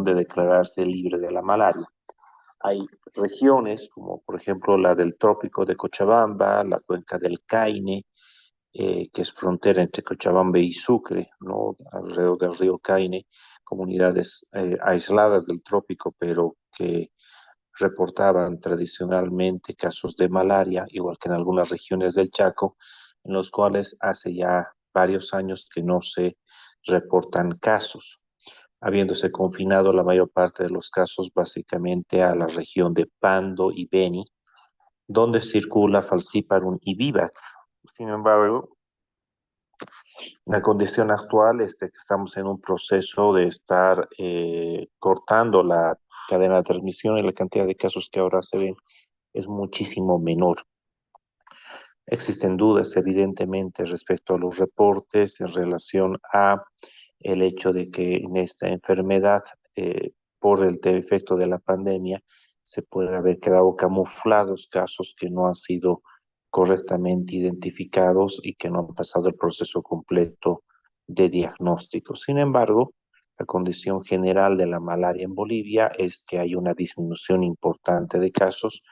de declararse libre de la malaria. Hay regiones como por ejemplo la del trópico de Cochabamba, la cuenca del Caine, que es frontera entre Cochabamba y Sucre, ¿no? Alrededor del río Caine, comunidades aisladas del trópico, pero que reportaban tradicionalmente casos de malaria, igual que en algunas regiones del Chaco, en los cuales hace ya varios años que no se reportan casos, habiéndose confinado la mayor parte de los casos básicamente a la región de Pando y Beni, donde circula Falciparum y Vivax. Sin embargo, la condición actual es de que estamos en un proceso de estar cortando la cadena de transmisión, y la cantidad de casos que ahora se ven es muchísimo menor. Existen dudas, evidentemente, respecto a los reportes en relación a el hecho de que en esta enfermedad, por el efecto de la pandemia, se puede haber quedado camuflados casos que no han sido correctamente identificados y que no han pasado el proceso completo de diagnóstico. Sin embargo, la condición general de la malaria en Bolivia es que hay una disminución importante de casos,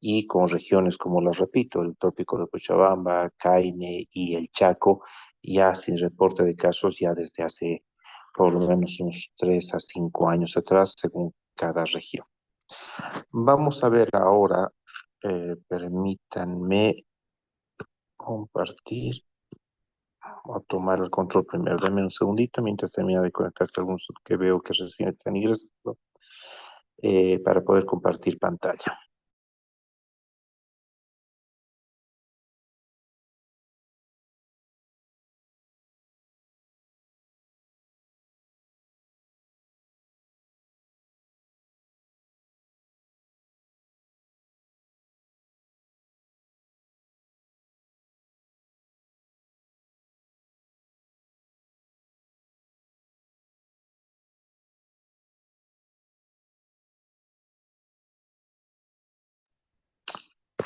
y con regiones como lo repito, el trópico de Cochabamba, Caine y el Chaco, ya sin reporte de casos ya desde hace por lo menos unos 3 a 5 años atrás, según cada región. Vamos a ver ahora, permítanme compartir o tomar el control primero. Dame un segundito mientras termina de conectarse algunos que veo que recién están ingresando, para poder compartir pantalla.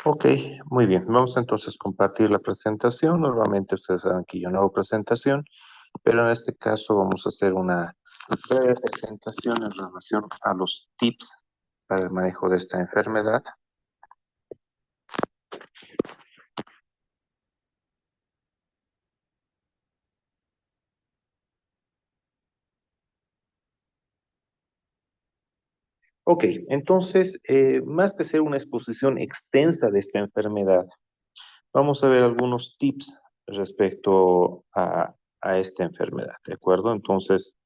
Ok, muy bien. Vamos entonces a compartir la presentación. Normalmente ustedes saben que yo no hago presentación, pero en este caso vamos a hacer una breve presentación en relación a los tips para el manejo de esta enfermedad. Ok, entonces, más que ser una exposición extensa de esta enfermedad, vamos a ver algunos tips respecto a esta enfermedad, ¿de acuerdo? Entonces,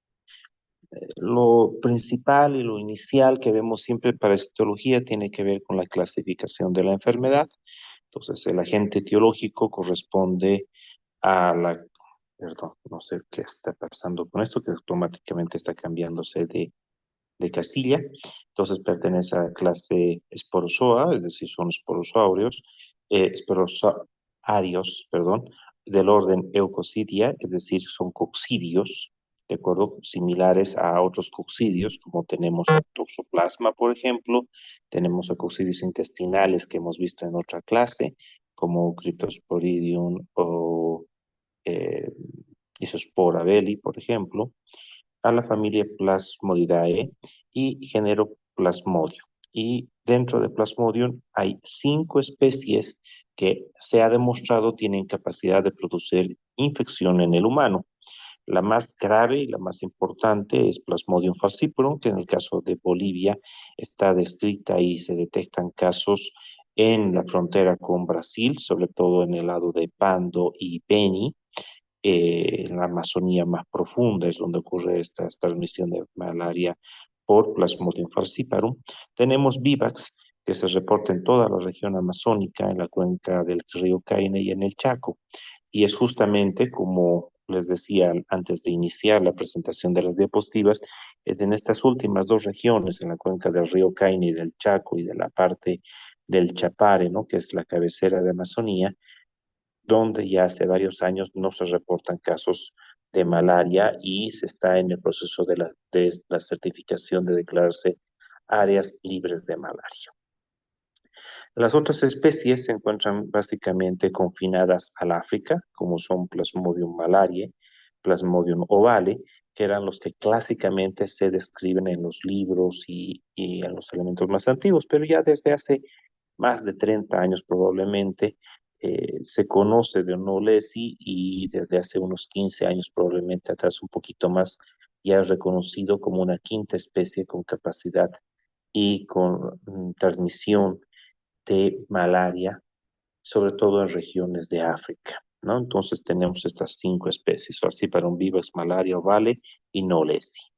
lo principal y lo inicial que vemos siempre para etiología tiene que ver con la clasificación de la enfermedad. Entonces, el agente etiológico corresponde a la, perdón, no sé qué está pasando con esto, que automáticamente está cambiándose de casilla. Entonces, pertenece a la clase Sporozoa, es decir, son esporozoarios, esporozoarios, perdón, del orden Eucocidia, es decir, son coccidios, ¿de acuerdo? Similares a otros coccidios, como tenemos Toxoplasma, por ejemplo, tenemos a coccidios intestinales que hemos visto en otra clase, como Cryptosporidium o eh, Isospora belli, por ejemplo, a la familia Plasmodidae y género Plasmodium. Y dentro de Plasmodium hay 5 especies que se ha demostrado tienen capacidad de producir infección en el humano. La más grave y la más importante es Plasmodium falciparum, que en el caso de Bolivia está descrita y se detectan casos en la frontera con Brasil, sobre todo en el lado de Pando y Beni. En la Amazonía más profunda es donde ocurre esta transmisión de malaria por Plasmodium falciparum. Tenemos Vivax, que se reporta en toda la región amazónica, en la cuenca del río Caine y en el Chaco. Y es justamente, como les decía antes de iniciar la presentación de las diapositivas, es en estas últimas dos regiones, en la cuenca del río Caine y del Chaco y de la parte del Chapare, ¿no? Que es la cabecera de Amazonía, donde ya hace varios años no se reportan casos de malaria y se está en el proceso de la certificación de declararse áreas libres de malaria. Las otras especies se encuentran básicamente confinadas al África, como son Plasmodium malariae, Plasmodium ovale, que eran los que clásicamente se describen en los libros y en los elementos más antiguos, pero ya desde hace más de 30 años probablemente se conoce de Nolesi y desde hace unos 15 años probablemente atrás un poquito más ya es reconocido como una quinta especie con capacidad y con transmisión de malaria, sobre todo en regiones de África, ¿no? Entonces tenemos estas 5 especies, Falciparum vivax, malaria ovale y Nolesi.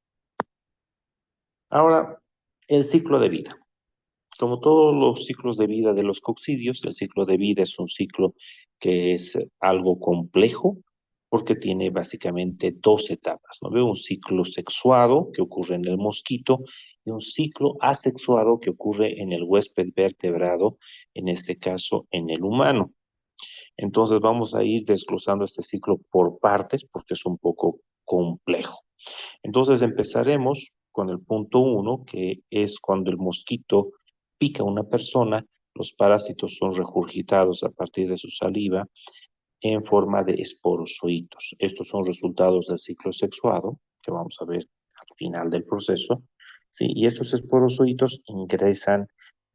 Ahora, el ciclo de vida. Como todos los ciclos de vida de los coccidios, el ciclo de vida es un ciclo que es algo complejo porque tiene básicamente 2 etapas, ¿no? Veo un ciclo sexuado que ocurre en el mosquito y un ciclo asexuado que ocurre en el huésped vertebrado, en este caso en el humano. Entonces vamos a ir desglosando este ciclo por partes porque es un poco complejo. Entonces empezaremos con el punto 1, que es cuando el mosquito pica a una persona, los parásitos son regurgitados a partir de su saliva en forma de esporozoitos. Estos son resultados del ciclo sexuado, que vamos a ver al final del proceso, ¿sí? Y estos esporozoitos ingresan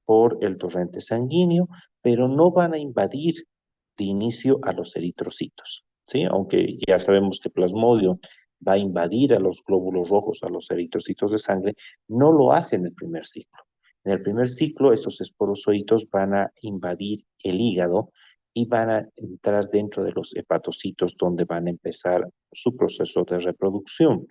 por el torrente sanguíneo, pero no van a invadir de inicio a los eritrocitos, ¿sí? Aunque ya sabemos que Plasmodium va a invadir a los glóbulos rojos, a los eritrocitos de sangre, no lo hace en el primer ciclo. En el primer ciclo, estos esporozoitos van a invadir el hígado y van a entrar dentro de los hepatocitos donde van a empezar su proceso de reproducción.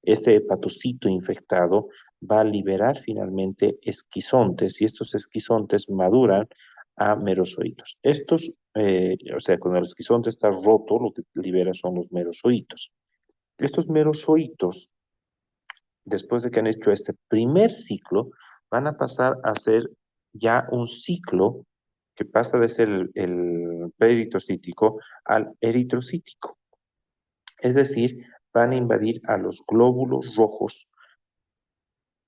Este hepatocito infectado va a liberar finalmente esquizontes y estos esquizontes maduran a merozoitos. O sea, cuando el esquizonte está roto, lo que libera son los merozoitos. Estos merozoitos, después de que han hecho este primer ciclo, van a pasar a ser ya un ciclo que pasa de ser el preeritrocítico al eritrocítico. Es decir, van a invadir a los glóbulos rojos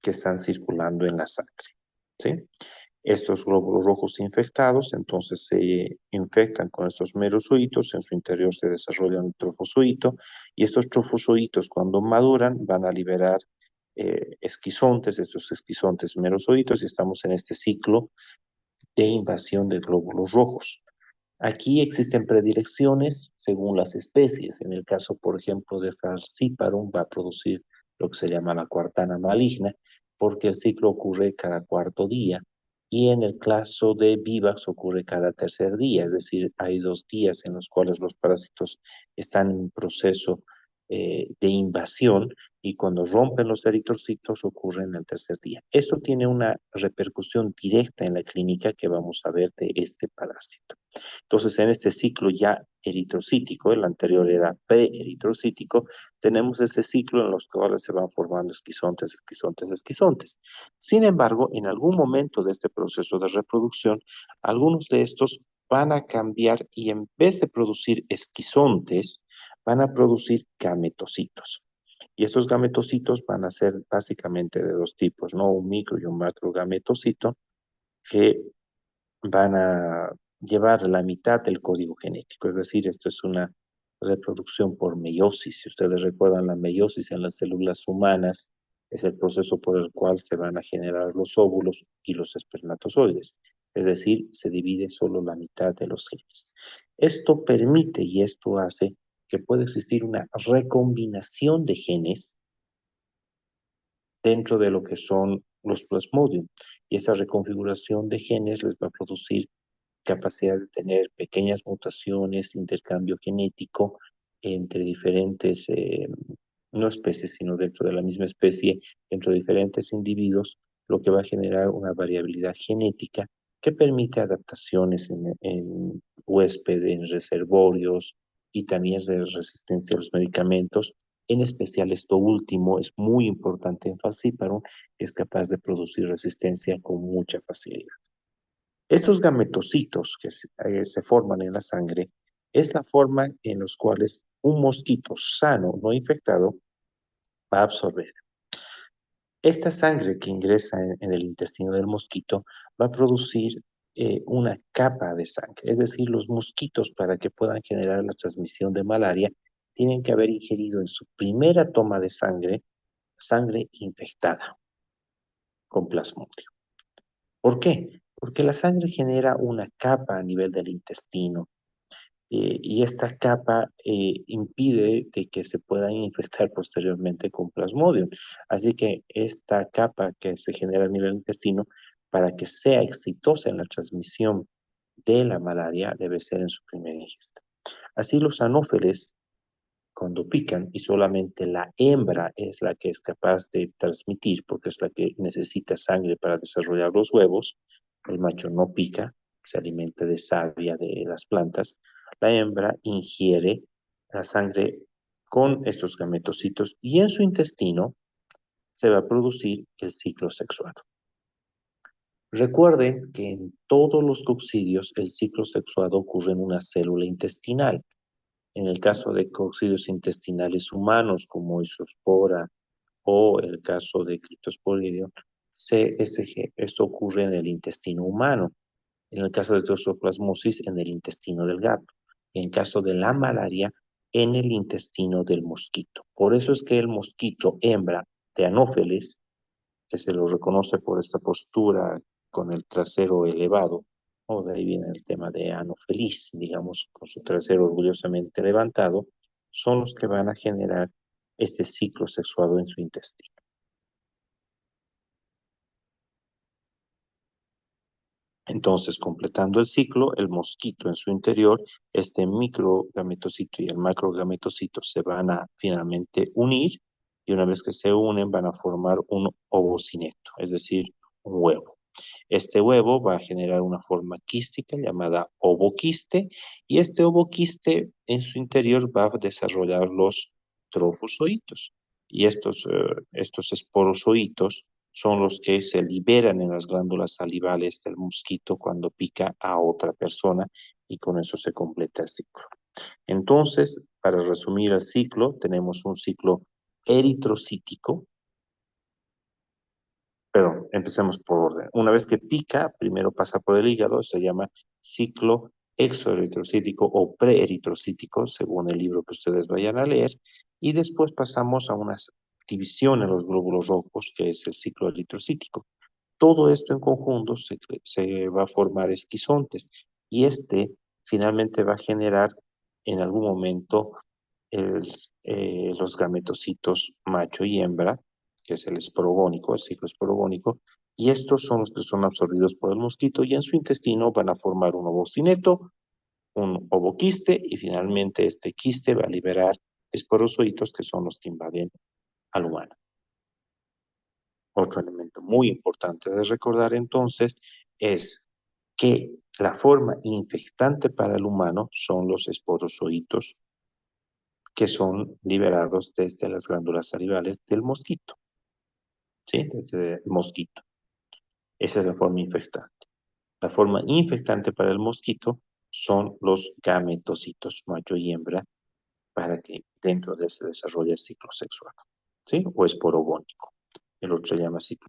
que están circulando en la sangre, ¿sí? Estos glóbulos rojos infectados, entonces se infectan con estos merozoitos, en su interior se desarrolla un trofozoito, y estos trofozoitos cuando maduran van a liberar esquizontes, estos esquizontes merozoitos, y estamos en este ciclo de invasión de glóbulos rojos. Aquí existen predilecciones según las especies. En el caso, por ejemplo, de Falciparum va a producir lo que se llama la cuartana maligna, porque el ciclo ocurre cada cuarto día. Y en el caso de Vivax ocurre cada tercer día, es decir, hay 2 días en los cuales los parásitos están en proceso de invasión y cuando rompen los eritrocitos ocurre en el tercer día. Esto tiene una repercusión directa en la clínica que vamos a ver de este parásito. Entonces, en este ciclo ya eritrocítico, el anterior era preeritrocítico, tenemos este ciclo en los cuales se van formando esquizontes, esquizontes, esquizontes. Sin embargo, en algún momento de este proceso de reproducción, algunos de estos van a cambiar y en vez de producir esquizontes, van a producir gametocitos. Y estos gametocitos van a ser básicamente de 2 tipos, ¿no? Un micro y un macro gametocito que van a llevar la mitad del código genético, es decir, esto es una reproducción por meiosis. Si ustedes recuerdan, la meiosis en las células humanas es el proceso por el cual se van a generar los óvulos y los espermatozoides, es decir, se divide solo la mitad de los genes. Esto permite y esto hace que pueda existir una recombinación de genes dentro de lo que son los plasmodium. Y esa reconfiguración de genes les va a producir capacidad de tener pequeñas mutaciones, intercambio genético entre diferentes, no especies, sino dentro de la misma especie, dentro de diferentes individuos, lo que va a generar una variabilidad genética que permite adaptaciones en huésped, en reservorios y también de resistencia a los medicamentos. En especial esto último es muy importante en Falciparum, que es capaz de producir resistencia con mucha facilidad. Estos gametocitos que se forman en la sangre es la forma en los cuales un mosquito sano, no infectado, va a absorber. Esta sangre que ingresa en el intestino del mosquito va a producir una capa de sangre, es decir, los mosquitos para que puedan generar la transmisión de malaria tienen que haber ingerido en su primera toma de sangre, sangre infectada con plasmodio. ¿Por qué? Porque la sangre genera una capa a nivel del intestino y esta capa impide de que se puedan infectar posteriormente con plasmodium. Así que esta capa que se genera a nivel intestino, para que sea exitosa en la transmisión de la malaria, debe ser en su primera ingesta. Así los anófeles, cuando pican, y solamente la hembra es la que es capaz de transmitir, porque es la que necesita sangre para desarrollar los huevos, el macho no pica, se alimenta de savia de las plantas, la hembra ingiere la sangre con estos gametocitos y en su intestino se va a producir el ciclo sexuado. Recuerden que en todos los coccidios el ciclo sexuado ocurre en una célula intestinal. En el caso de coccidios intestinales humanos como Isospora o el caso de Cryptosporidium, esto ocurre en el intestino humano. En el caso de Toxoplasmosis, en el intestino del gato. En caso de la malaria, en el intestino del mosquito. Por eso es que el mosquito hembra de Anófeles, que se lo reconoce por esta postura con el trasero elevado, o de ahí viene el tema de Anófelis, digamos, con su trasero orgullosamente levantado, son los que van a generar este ciclo sexuado en su intestino. Entonces, completando el ciclo, el mosquito en su interior, este microgametocito y el macrogametocito se van a finalmente unir y una vez que se unen van a formar un ovocineto, es decir, un huevo. Este huevo va a generar una forma quística llamada ovoquiste y este ovoquiste en su interior va a desarrollar los trofozoitos. Y estos esporozoitos son los que se liberan en las glándulas salivales del mosquito cuando pica a otra persona y con eso se completa el ciclo. Entonces, para resumir el ciclo, tenemos un ciclo eritrocítico, pero empecemos por orden. Una vez que pica, primero pasa por el hígado, se llama ciclo exoeritrocítico o preeritrocítico, según el libro que ustedes vayan a leer, y después pasamos a una división en los glóbulos rojos, que es el ciclo eritrocítico. Todo esto en conjunto se va a formar esquizontes y este finalmente va a generar en algún momento el, los gametocitos macho y hembra, que es el esporogónico, el ciclo esporogónico, y estos son los que son absorbidos por el mosquito y en su intestino van a formar un ovocineto, un ovoquiste y finalmente este quiste va a liberar esporozoitos que son los que invaden al humano. Otro elemento muy importante de recordar entonces es que la forma infectante para el humano son los esporozoitos que son liberados desde las glándulas salivales del mosquito, ¿sí? Desde el mosquito. Esa es la forma infectante. La forma infectante para el mosquito son los gametocitos, macho y hembra, para que dentro de ese desarrolle el ciclo sexual, ¿sí? O esporogónico. El otro se llama ciclo.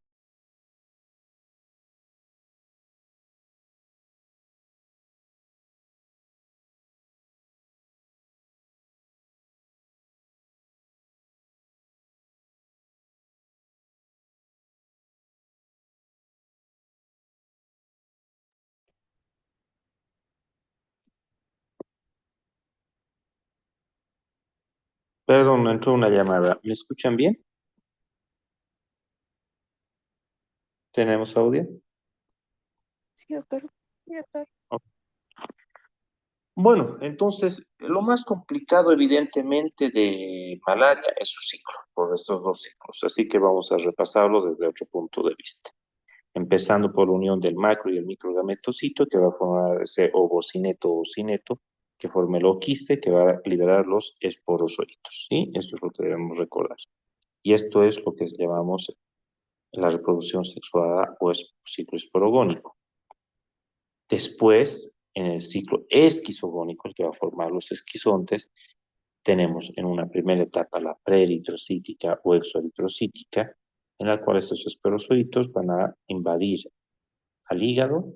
Perdón, me entró una llamada. ¿Me escuchan bien? ¿Tenemos audio? Sí, doctor. Sí, doctor. Ok. Bueno, entonces, lo más complicado evidentemente de malaria es su ciclo, por estos dos ciclos. Así que vamos a repasarlo desde otro punto de vista. Empezando por la unión del macro y el microgametocito, que va a formar ese ovocineto o cineto, que forma el oquiste, que va a liberar los esporozoitos, ¿sí? Esto es lo que debemos recordar. Y esto es lo que llamamos la reproducción sexuada o ciclo esporogónico. Después, en el ciclo esquizogónico, el que va a formar los esquizontes, tenemos en una primera etapa la preeritrocítica o exoeritrocítica, en la cual estos esperozoitos van a invadir al hígado,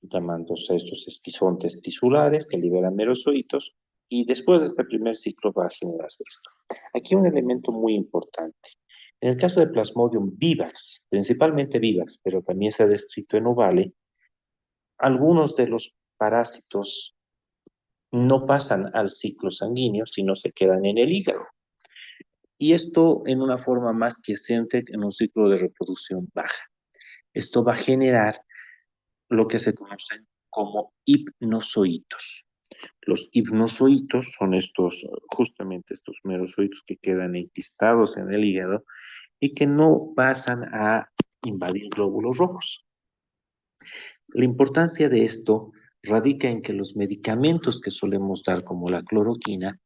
llamándose estos esquizontes tisulares que liberan merozoitos, Y después de este primer ciclo va a generarse esto. Aquí un elemento muy importante. En el caso de Plasmodium vivax, principalmente vivax, pero también se ha descrito en ovale, algunos de los parásitos no pasan al ciclo sanguíneo, sino se quedan en el hígado. Y esto en una forma más quiescente en un ciclo de reproducción baja. Esto va a generar lo que se conocen como hipnozoitos. Los hipnozoitos son estos, justamente estos merozoitos que quedan enquistados en el hígado y que no pasan a invadir glóbulos rojos. La importancia de esto radica en que los medicamentos que solemos dar, como la cloroquina,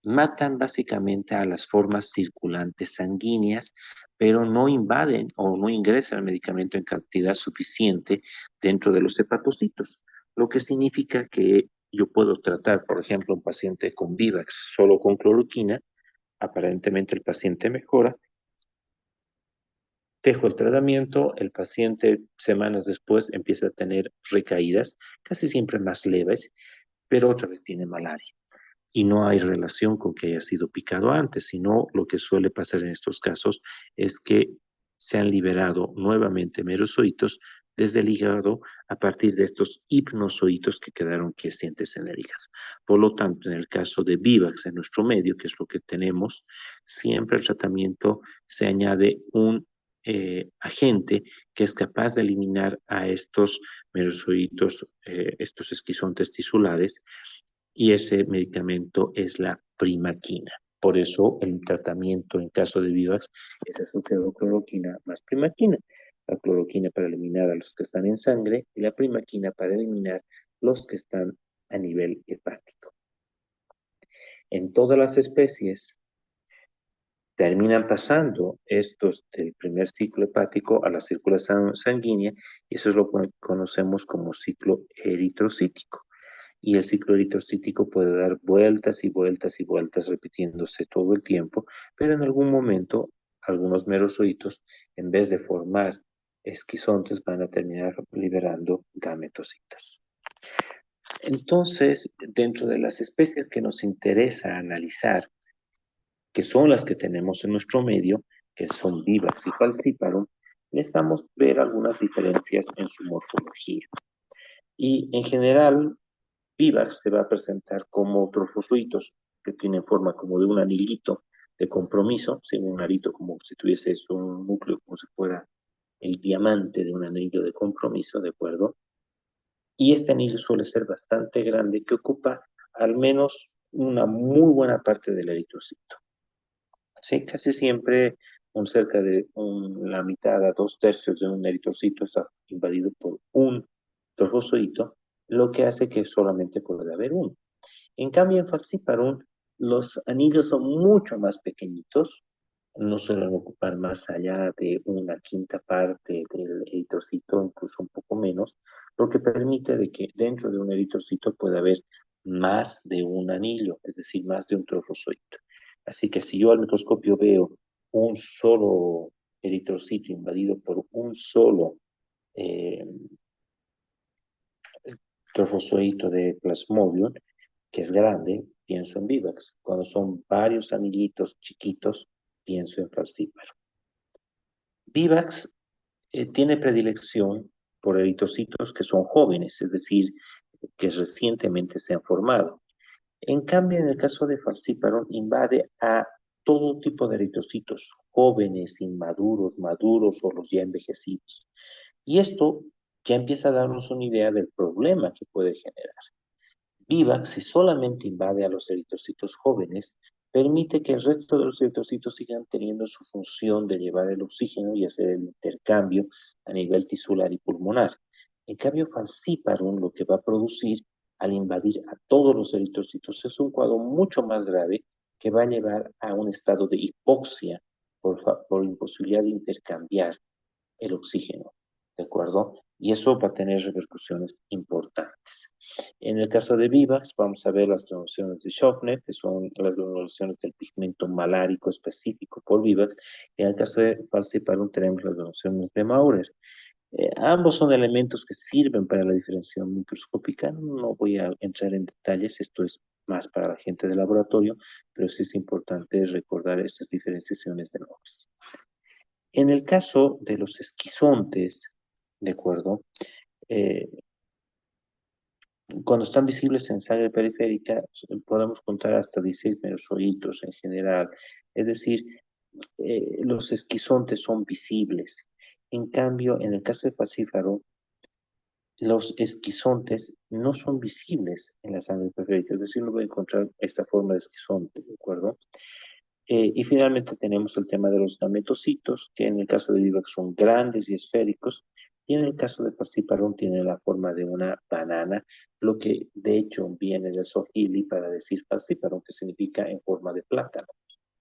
matan básicamente a las formas circulantes sanguíneas, pero no invaden o no ingresan el medicamento en cantidad suficiente dentro de los hepatocitos, lo que significa que yo puedo tratar, por ejemplo, un paciente con Vivax solo con cloroquina, aparentemente el paciente mejora, dejo el tratamiento, el paciente semanas después empieza a tener recaídas, casi siempre más leves, pero otra vez tiene malaria y no hay relación con que haya sido picado antes, sino lo que suele pasar en estos casos es que se han liberado nuevamente merozoitos desde el hígado a partir de estos hipnozoitos que quedaron quiescentes en el hígado. Por lo tanto, en el caso de Vivax en nuestro medio, que es lo que tenemos, siempre al tratamiento se añade un agente que es capaz de eliminar a estos merozoitos, estos esquizontes tisulares, y ese medicamento es la primaquina. Por eso el tratamiento en caso de Vivax es asociado a cloroquina más primaquina. La cloroquina para eliminar a los que están en sangre y la primaquina para eliminar los que están a nivel hepático. En todas las especies terminan pasando estos del primer ciclo hepático a la circulación sanguínea y eso es lo que conocemos como ciclo eritrocítico. Y el ciclo eritrocítico puede dar vueltas y vueltas y vueltas repitiéndose todo el tiempo, pero en algún momento algunos merozoitos, en vez de formar esquizontes, van a terminar liberando gametocitos. Entonces, dentro de las especies que nos interesa analizar, que son las que tenemos en nuestro medio, que son Vivax y Falciparum, necesitamos ver algunas diferencias en su morfología. Y en general, Vivax se va a presentar como trofosforitos que tienen forma como de un anillito de compromiso, sin un arito como si tuviese un núcleo como si fuera el diamante de un anillo de compromiso, ¿de acuerdo? Y este anillo suele ser bastante grande, que ocupa al menos una muy buena parte del eritrocito. Sí, casi siempre cerca de la mitad a 2/3 de un eritrocito está invadido por un trofozoito, lo que hace que solamente pueda haber uno. En cambio, en Falciparum, los anillos son mucho más pequeñitos, no suelen ocupar más allá de una quinta parte del eritrocito, incluso un poco menos, lo que permite de que dentro de un eritrocito pueda haber más de un anillo, es decir, más de un trofozoito. Así que si yo al microscopio veo un solo eritrocito invadido por un solo eh, trofozoito de Plasmodium, que es grande, pienso en Vivax. Cuando son varios anillitos chiquitos, pienso en Falciparum. Vivax tiene predilección por eritrocitos que son jóvenes, es decir, que recientemente se han formado. En cambio, en el caso de Falciparum, invade a todo tipo de eritrocitos, jóvenes, inmaduros, maduros o los ya envejecidos. Y esto ya empieza a darnos una idea del problema que puede generar. Vivax, si solamente invade a los eritrocitos jóvenes, permite que el resto de los eritrocitos sigan teniendo su función de llevar el oxígeno y hacer el intercambio a nivel tisular y pulmonar. En cambio, Falciparum lo que va a producir al invadir a todos los eritrocitos es un cuadro mucho más grave que va a llevar a un estado de hipoxia por imposibilidad de intercambiar el oxígeno, ¿de acuerdo? Y eso va a tener repercusiones importantes. En el caso de Vivax, vamos a ver las granulociones de Schaffner, que son las granulociones del pigmento malárico específico por Vivax. Y en el caso de Falciparum tenemos las granulociones de Maurer. Ambos son elementos que sirven para la diferenciación microscópica. No voy a entrar en detalles, esto es más para la gente de laboratorio, pero sí es importante recordar estas diferenciaciones de nombres. En el caso de los esquizontes, ¿de acuerdo? Eh, Cuando están visibles en sangre periférica, podemos contar hasta 16 merosolitos en general. Es decir, los esquizontes son visibles. En cambio, en el caso de falciparum, los esquizontes no son visibles en la sangre periférica. Es decir, no voy a encontrar esta forma de esquizonte, ¿de acuerdo? Y finalmente tenemos el tema de los gametocitos, que en el caso de Vivax son grandes y esféricos, y en el caso de Falciparum tiene la forma de una banana, lo que de hecho viene del Swahili para decir Falciparum, que significa en forma de plátano,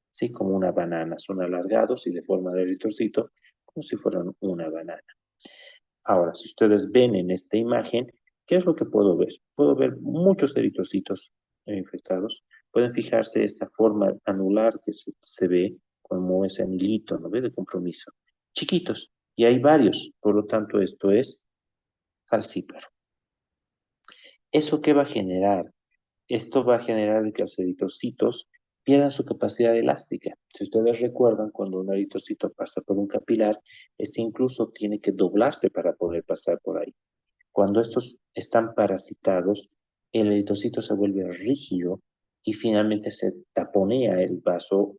¿sí? Como una banana, son alargados y de forma de eritrocito, como si fueran una banana. Ahora, si ustedes ven en esta imagen, ¿qué es lo que puedo ver? Puedo ver muchos eritrocitos infectados. Pueden fijarse esta forma anular que se ve como ese anilito, ¿no ve? De compromiso. Chiquitos, y hay varios, por lo tanto esto es falcíparo. ¿Eso qué va a generar? Esto va a generar que los eritrocitos pierdan su capacidad elástica. Si ustedes recuerdan, cuando un eritrocito pasa por un capilar, este incluso tiene que doblarse para poder pasar por ahí. Cuando estos están parasitados, el eritrocito se vuelve rígido y finalmente se taponea el vaso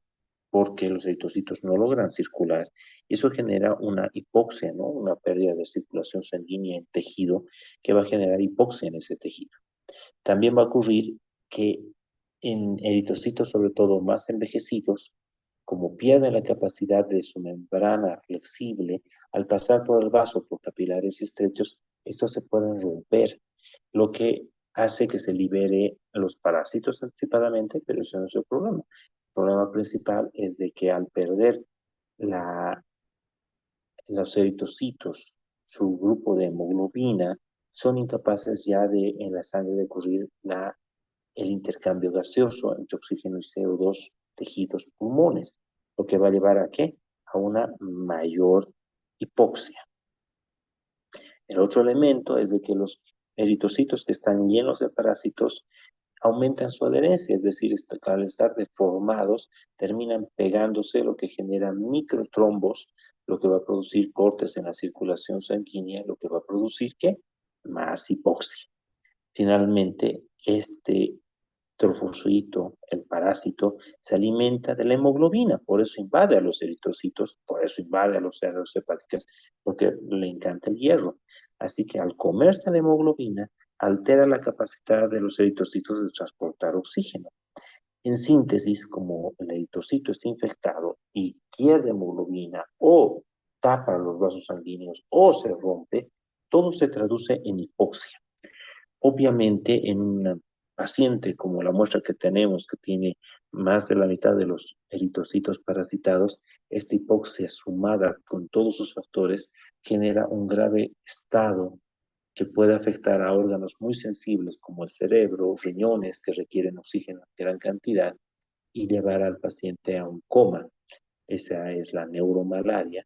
porque los eritrocitos no logran circular. Y eso genera una hipoxia, ¿no? Una pérdida de circulación sanguínea en tejido que va a generar hipoxia en ese tejido. También va a ocurrir que en eritrocitos, sobre todo más envejecidos, como pierden la capacidad de su membrana flexible, al pasar por el vaso por capilares estrechos, estos se pueden romper, lo que hace que se libere los parásitos anticipadamente, pero eso no es el problema. El problema principal es de que al perder la, los eritrocitos, su grupo de hemoglobina, son incapaces ya de en la sangre de ocurrir el intercambio gaseoso entre oxígeno y CO2, tejidos, pulmones, lo que va a llevar a qué? A una mayor hipoxia. El otro elemento es de que los eritrocitos que están llenos de parásitos aumentan su adherencia, es decir, al estar deformados, terminan pegándose, lo que genera microtrombos, lo que va a producir cortes en la circulación sanguínea, lo que va a producir ¿qué? Más hipoxia. Finalmente, este trofosito, el parásito, se alimenta de la hemoglobina, por eso invade a los eritrocitos, por eso invade a los células hepáticas, porque le encanta el hierro. Así que al comerse la hemoglobina, altera la capacidad de los eritrocitos de transportar oxígeno. En síntesis, como el eritrocito está infectado y pierde hemoglobina o tapa los vasos sanguíneos o se rompe, todo se traduce en hipoxia. Obviamente, en un paciente como la muestra que tenemos, que tiene más de la mitad de los eritrocitos parasitados, esta hipoxia sumada con todos sus factores genera un grave estado que puede afectar a órganos muy sensibles como el cerebro, riñones que requieren oxígeno en gran cantidad y llevar al paciente a un coma. Esa es la neuromalaria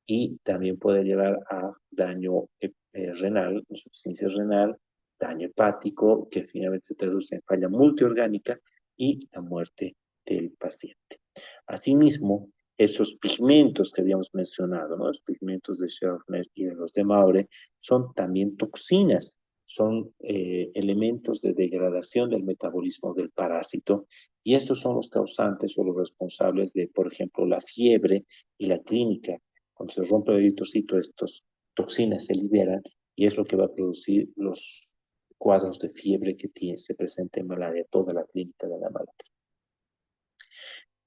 y también puede llevar a daño renal, insuficiencia renal, daño hepático, que finalmente se traduce en falla multiorgánica y la muerte del paciente. Asimismo, esos pigmentos que habíamos mencionado, ¿no? Los pigmentos de Scherfner y de los de Maure, son también toxinas, son elementos de degradación del metabolismo del parásito y estos son los causantes o los responsables de, por ejemplo, la fiebre y la clínica. Cuando se rompe el eritrocito, estas toxinas se liberan y es lo que va a producir los cuadros de fiebre que se presenta en malaria, toda la clínica de la malaria.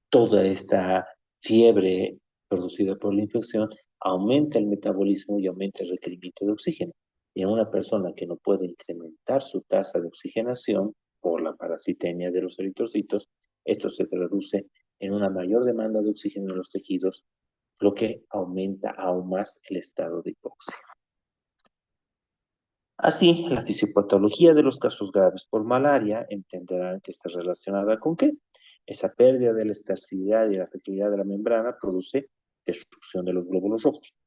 Toda esta fiebre producida por la infección aumenta el metabolismo y aumenta el requerimiento de oxígeno. Y en una persona que no puede incrementar su tasa de oxigenación por la parasitemia de los eritrocitos, esto se traduce en una mayor demanda de oxígeno en los tejidos, lo que aumenta aún más el estado de hipoxia. Así, la fisiopatología de los casos graves por malaria entenderán que está relacionada con qué. Esa pérdida de la elasticidad y la flexibilidad de la membrana produce destrucción de los glóbulos rojos,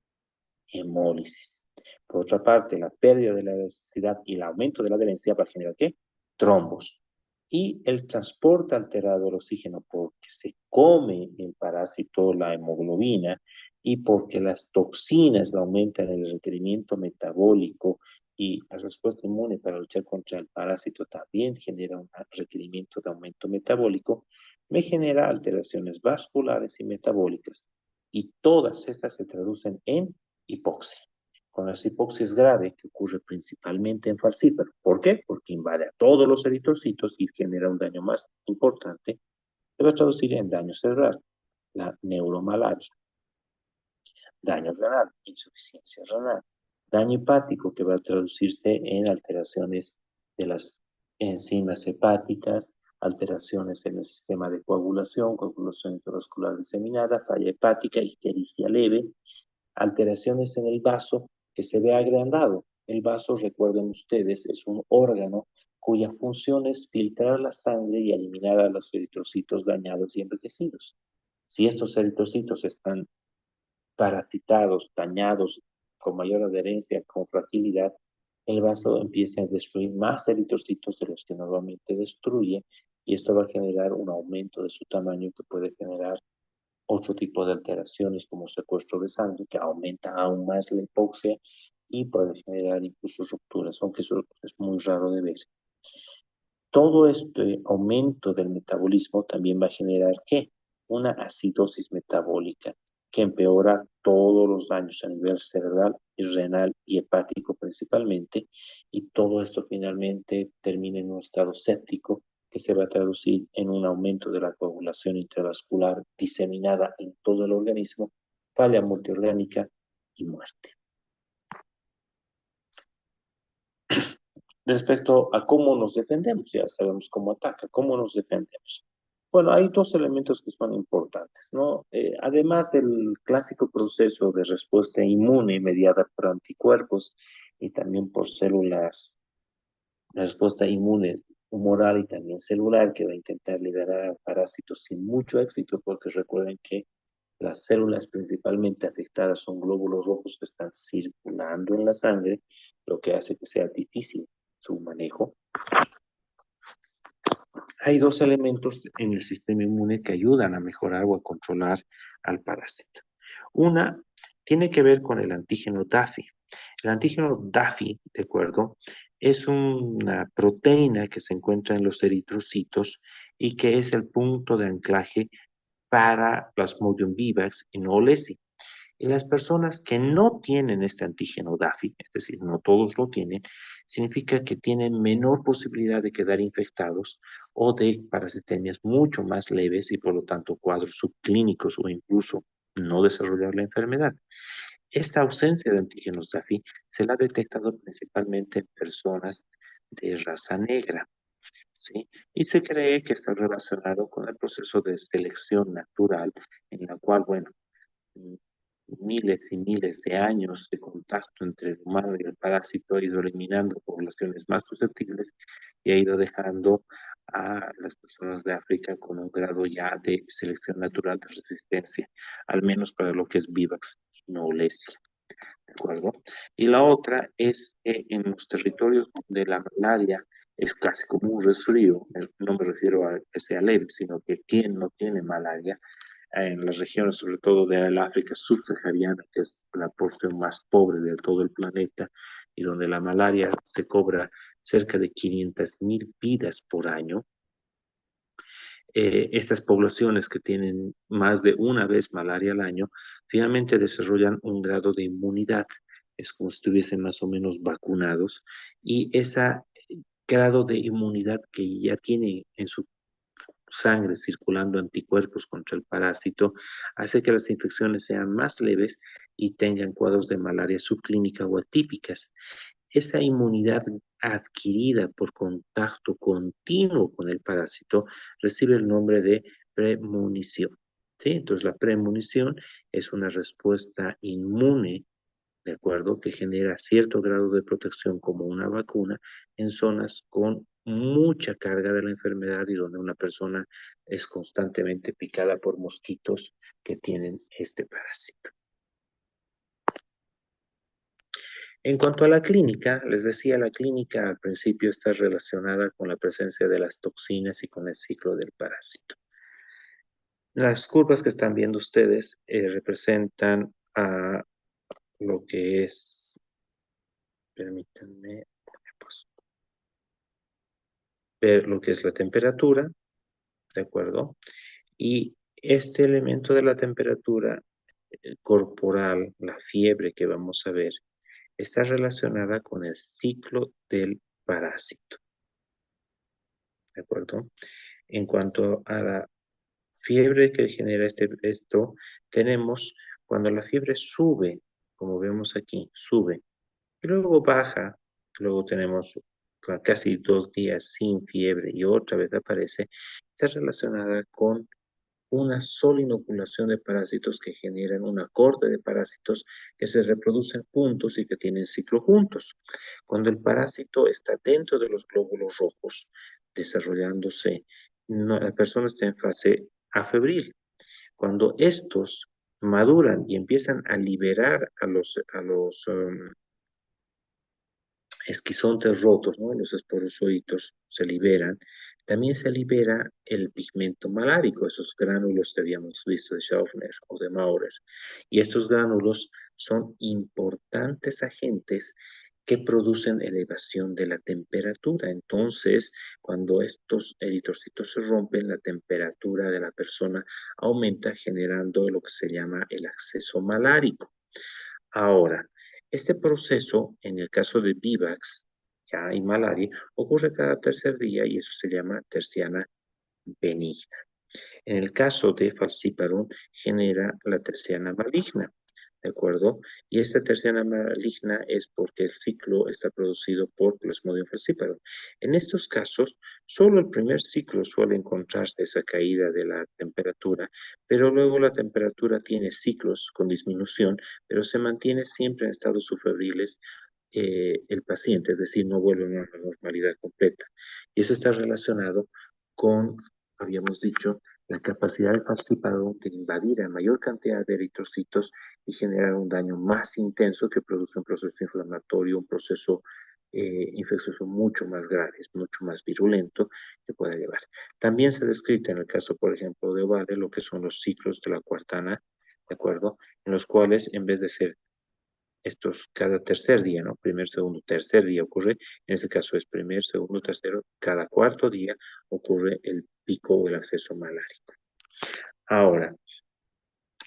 hemólisis. Por otra parte, la pérdida de la elasticidad y el aumento de la adherencia va a generar ¿qué? Trombos. Y el transporte alterado del oxígeno porque se come el parásito, la hemoglobina, y porque las toxinas aumentan el requerimiento metabólico y la respuesta inmune para luchar contra el parásito también genera un requerimiento de aumento metabólico, me genera alteraciones vasculares y metabólicas. Y todas estas se traducen en hipoxia. Con la hipoxia es grave, que ocurre principalmente en falciparos. ¿Por qué? Porque invade a todos los eritrocitos y genera un daño más importante. Se va a traducir en daño cerebral, la neuromalaria, daño renal, insuficiencia renal, daño hepático, que va a traducirse en alteraciones de las enzimas hepáticas, alteraciones en el sistema de coagulación intravascular diseminada, falla hepática, ictericia leve, alteraciones en el vaso que se ve agrandado. El vaso, recuerden ustedes, es un órgano cuya función es filtrar la sangre y eliminar a los eritrocitos dañados y envejecidos. Si estos eritrocitos están parasitados, dañados, con mayor adherencia, con fragilidad, el vaso empieza a destruir más eritrocitos de los que normalmente destruye y esto va a generar un aumento de su tamaño que puede generar otro tipo de alteraciones como secuestro de sangre que aumenta aún más la hipoxia y puede generar incluso rupturas, aunque eso es muy raro de ver. Todo este aumento del metabolismo también va a generar ¿qué? Una acidosis metabólica que empeora todos los daños a nivel cerebral y renal y hepático principalmente, y todo esto finalmente termina en un estado séptico que se va a traducir en un aumento de la coagulación intravascular diseminada en todo el organismo, falla multiorgánica y muerte. Respecto a cómo nos defendemos, ya sabemos cómo ataca, cómo nos defendemos. Bueno, hay dos elementos que son importantes, ¿no? Además del clásico proceso de respuesta inmune mediada por anticuerpos y también por células, la respuesta inmune humoral y también celular, que va a intentar liberar a parásitos sin mucho éxito, porque recuerden que las células principalmente afectadas son glóbulos rojos que están circulando en la sangre, lo que hace que sea difícil su manejo. Hay dos elementos en el sistema inmune que ayudan a mejorar o a controlar al parásito. Una tiene que ver con el antígeno DAFI. El antígeno DAFI, ¿de acuerdo? Es una proteína que se encuentra en los eritrocitos y que es el punto de anclaje para Plasmodium vivax y no lesi. Y las personas que no tienen este antígeno DAFI, es decir, no todos lo tienen, significa que tienen menor posibilidad de quedar infectados o de parasitemias mucho más leves y por lo tanto cuadros subclínicos o incluso no desarrollar la enfermedad. Esta ausencia de antígenos DAFI se la ha detectado principalmente en personas de raza negra, ¿sí? Y se cree que está relacionado con el proceso de selección natural en la cual, bueno, miles y miles de años de contacto entre el humano y el parásito ha ido eliminando poblaciones más susceptibles y ha ido dejando a las personas de África con un grado ya de selección natural de resistencia, al menos para lo que es Vivax y no Lesia, ¿de acuerdo? Y la otra es que en los territorios donde la malaria es casi como un resfrío, no me refiero a que sea leve, sino que quien no tiene malaria, en las regiones, sobre todo de la África subsahariana, que es la porción más pobre de todo el planeta, y donde la malaria se cobra cerca de 500.000 vidas por año. Estas poblaciones que tienen más de una vez malaria al año, finalmente desarrollan un grado de inmunidad, es como si estuviesen más o menos vacunados, y ese grado de inmunidad que ya tiene en su sangre circulando anticuerpos contra el parásito, hace que las infecciones sean más leves y tengan cuadros de malaria subclínica o atípicas. Esa inmunidad adquirida por contacto continuo con el parásito recibe el nombre de premonición. ¿Sí? Entonces, la premonición es una respuesta inmune, ¿de acuerdo? Que genera cierto grado de protección como una vacuna en zonas con mucha carga de la enfermedad y donde una persona es constantemente picada por mosquitos que tienen este parásito. En cuanto a la clínica, les decía, la clínica al principio está relacionada con la presencia de las toxinas y con el ciclo del parásito. Las curvas que están viendo ustedes representan a lo que es, permítanme, pues, ver lo que es la temperatura, ¿de acuerdo? Y este elemento de la temperatura corporal, la fiebre que vamos a ver, está relacionada con el ciclo del parásito, ¿de acuerdo? En cuanto a la fiebre que genera esto, tenemos cuando la fiebre sube, como vemos aquí, sube, y luego baja, luego tenemos casi 2 días sin fiebre y otra vez aparece, está relacionada con una sola inoculación de parásitos que generan una corte de parásitos que se reproducen juntos y que tienen ciclo juntos. Cuando el parásito está dentro de los glóbulos rojos, desarrollándose, la persona está en fase afebril. Cuando estos maduran y empiezan a liberar a los esquizontes rotos, ¿no? Los esporozoitos se liberan. También se libera el pigmento malárico, esos gránulos que habíamos visto de Schaufner o de Maurer. Y estos gránulos son importantes agentes que producen elevación de la temperatura. Entonces, cuando estos eritrocitos se rompen, la temperatura de la persona aumenta generando lo que se llama el acceso malárico. Ahora, este proceso, en el caso de Vivax, ya hay malaria, ocurre cada tercer día y eso se llama terciana benigna. En el caso de falciparum, genera la terciana maligna, ¿de acuerdo? Y esta terciana maligna es porque el ciclo está producido por Plasmodium falciparum. En estos casos, solo el primer ciclo suele encontrarse esa caída de la temperatura, pero luego la temperatura tiene ciclos con disminución, pero se mantiene siempre en estados subfebriles el paciente, es decir, no vuelve a una normalidad completa. Y eso está relacionado con, habíamos dicho, la capacidad del falciparum de invadir a mayor cantidad de eritrocitos y generar un daño más intenso que produce un proceso inflamatorio, un proceso infeccioso mucho más grave, es mucho más virulento que puede llevar. También se ha descrito en el caso, por ejemplo, de Ovale, lo que son los ciclos de la cuartana, ¿de acuerdo? En los cuales, en vez de ser estos cada tercer día, ¿no? Primer, segundo, tercer día ocurre, en este caso es primer, segundo, tercero, cada cuarto día ocurre el pico o el acceso malárico. Ahora,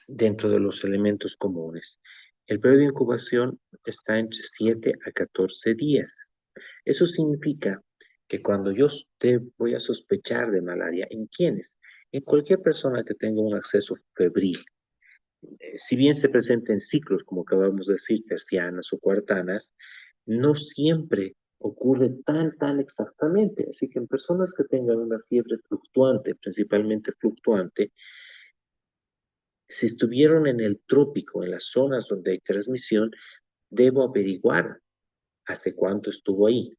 dentro de los elementos comunes, el periodo de incubación está entre 7 a 14 días. Eso significa que cuando yo voy a sospechar de malaria, ¿en quiénes? En cualquier persona que tenga un acceso febril, si bien se presenta en ciclos, como acabamos de decir, tercianas o cuartanas, no siempre ocurre tan exactamente. Así que en personas que tengan una fiebre fluctuante, principalmente fluctuante, si estuvieron en el trópico, en las zonas donde hay transmisión, debo averiguar hace cuánto estuvo ahí.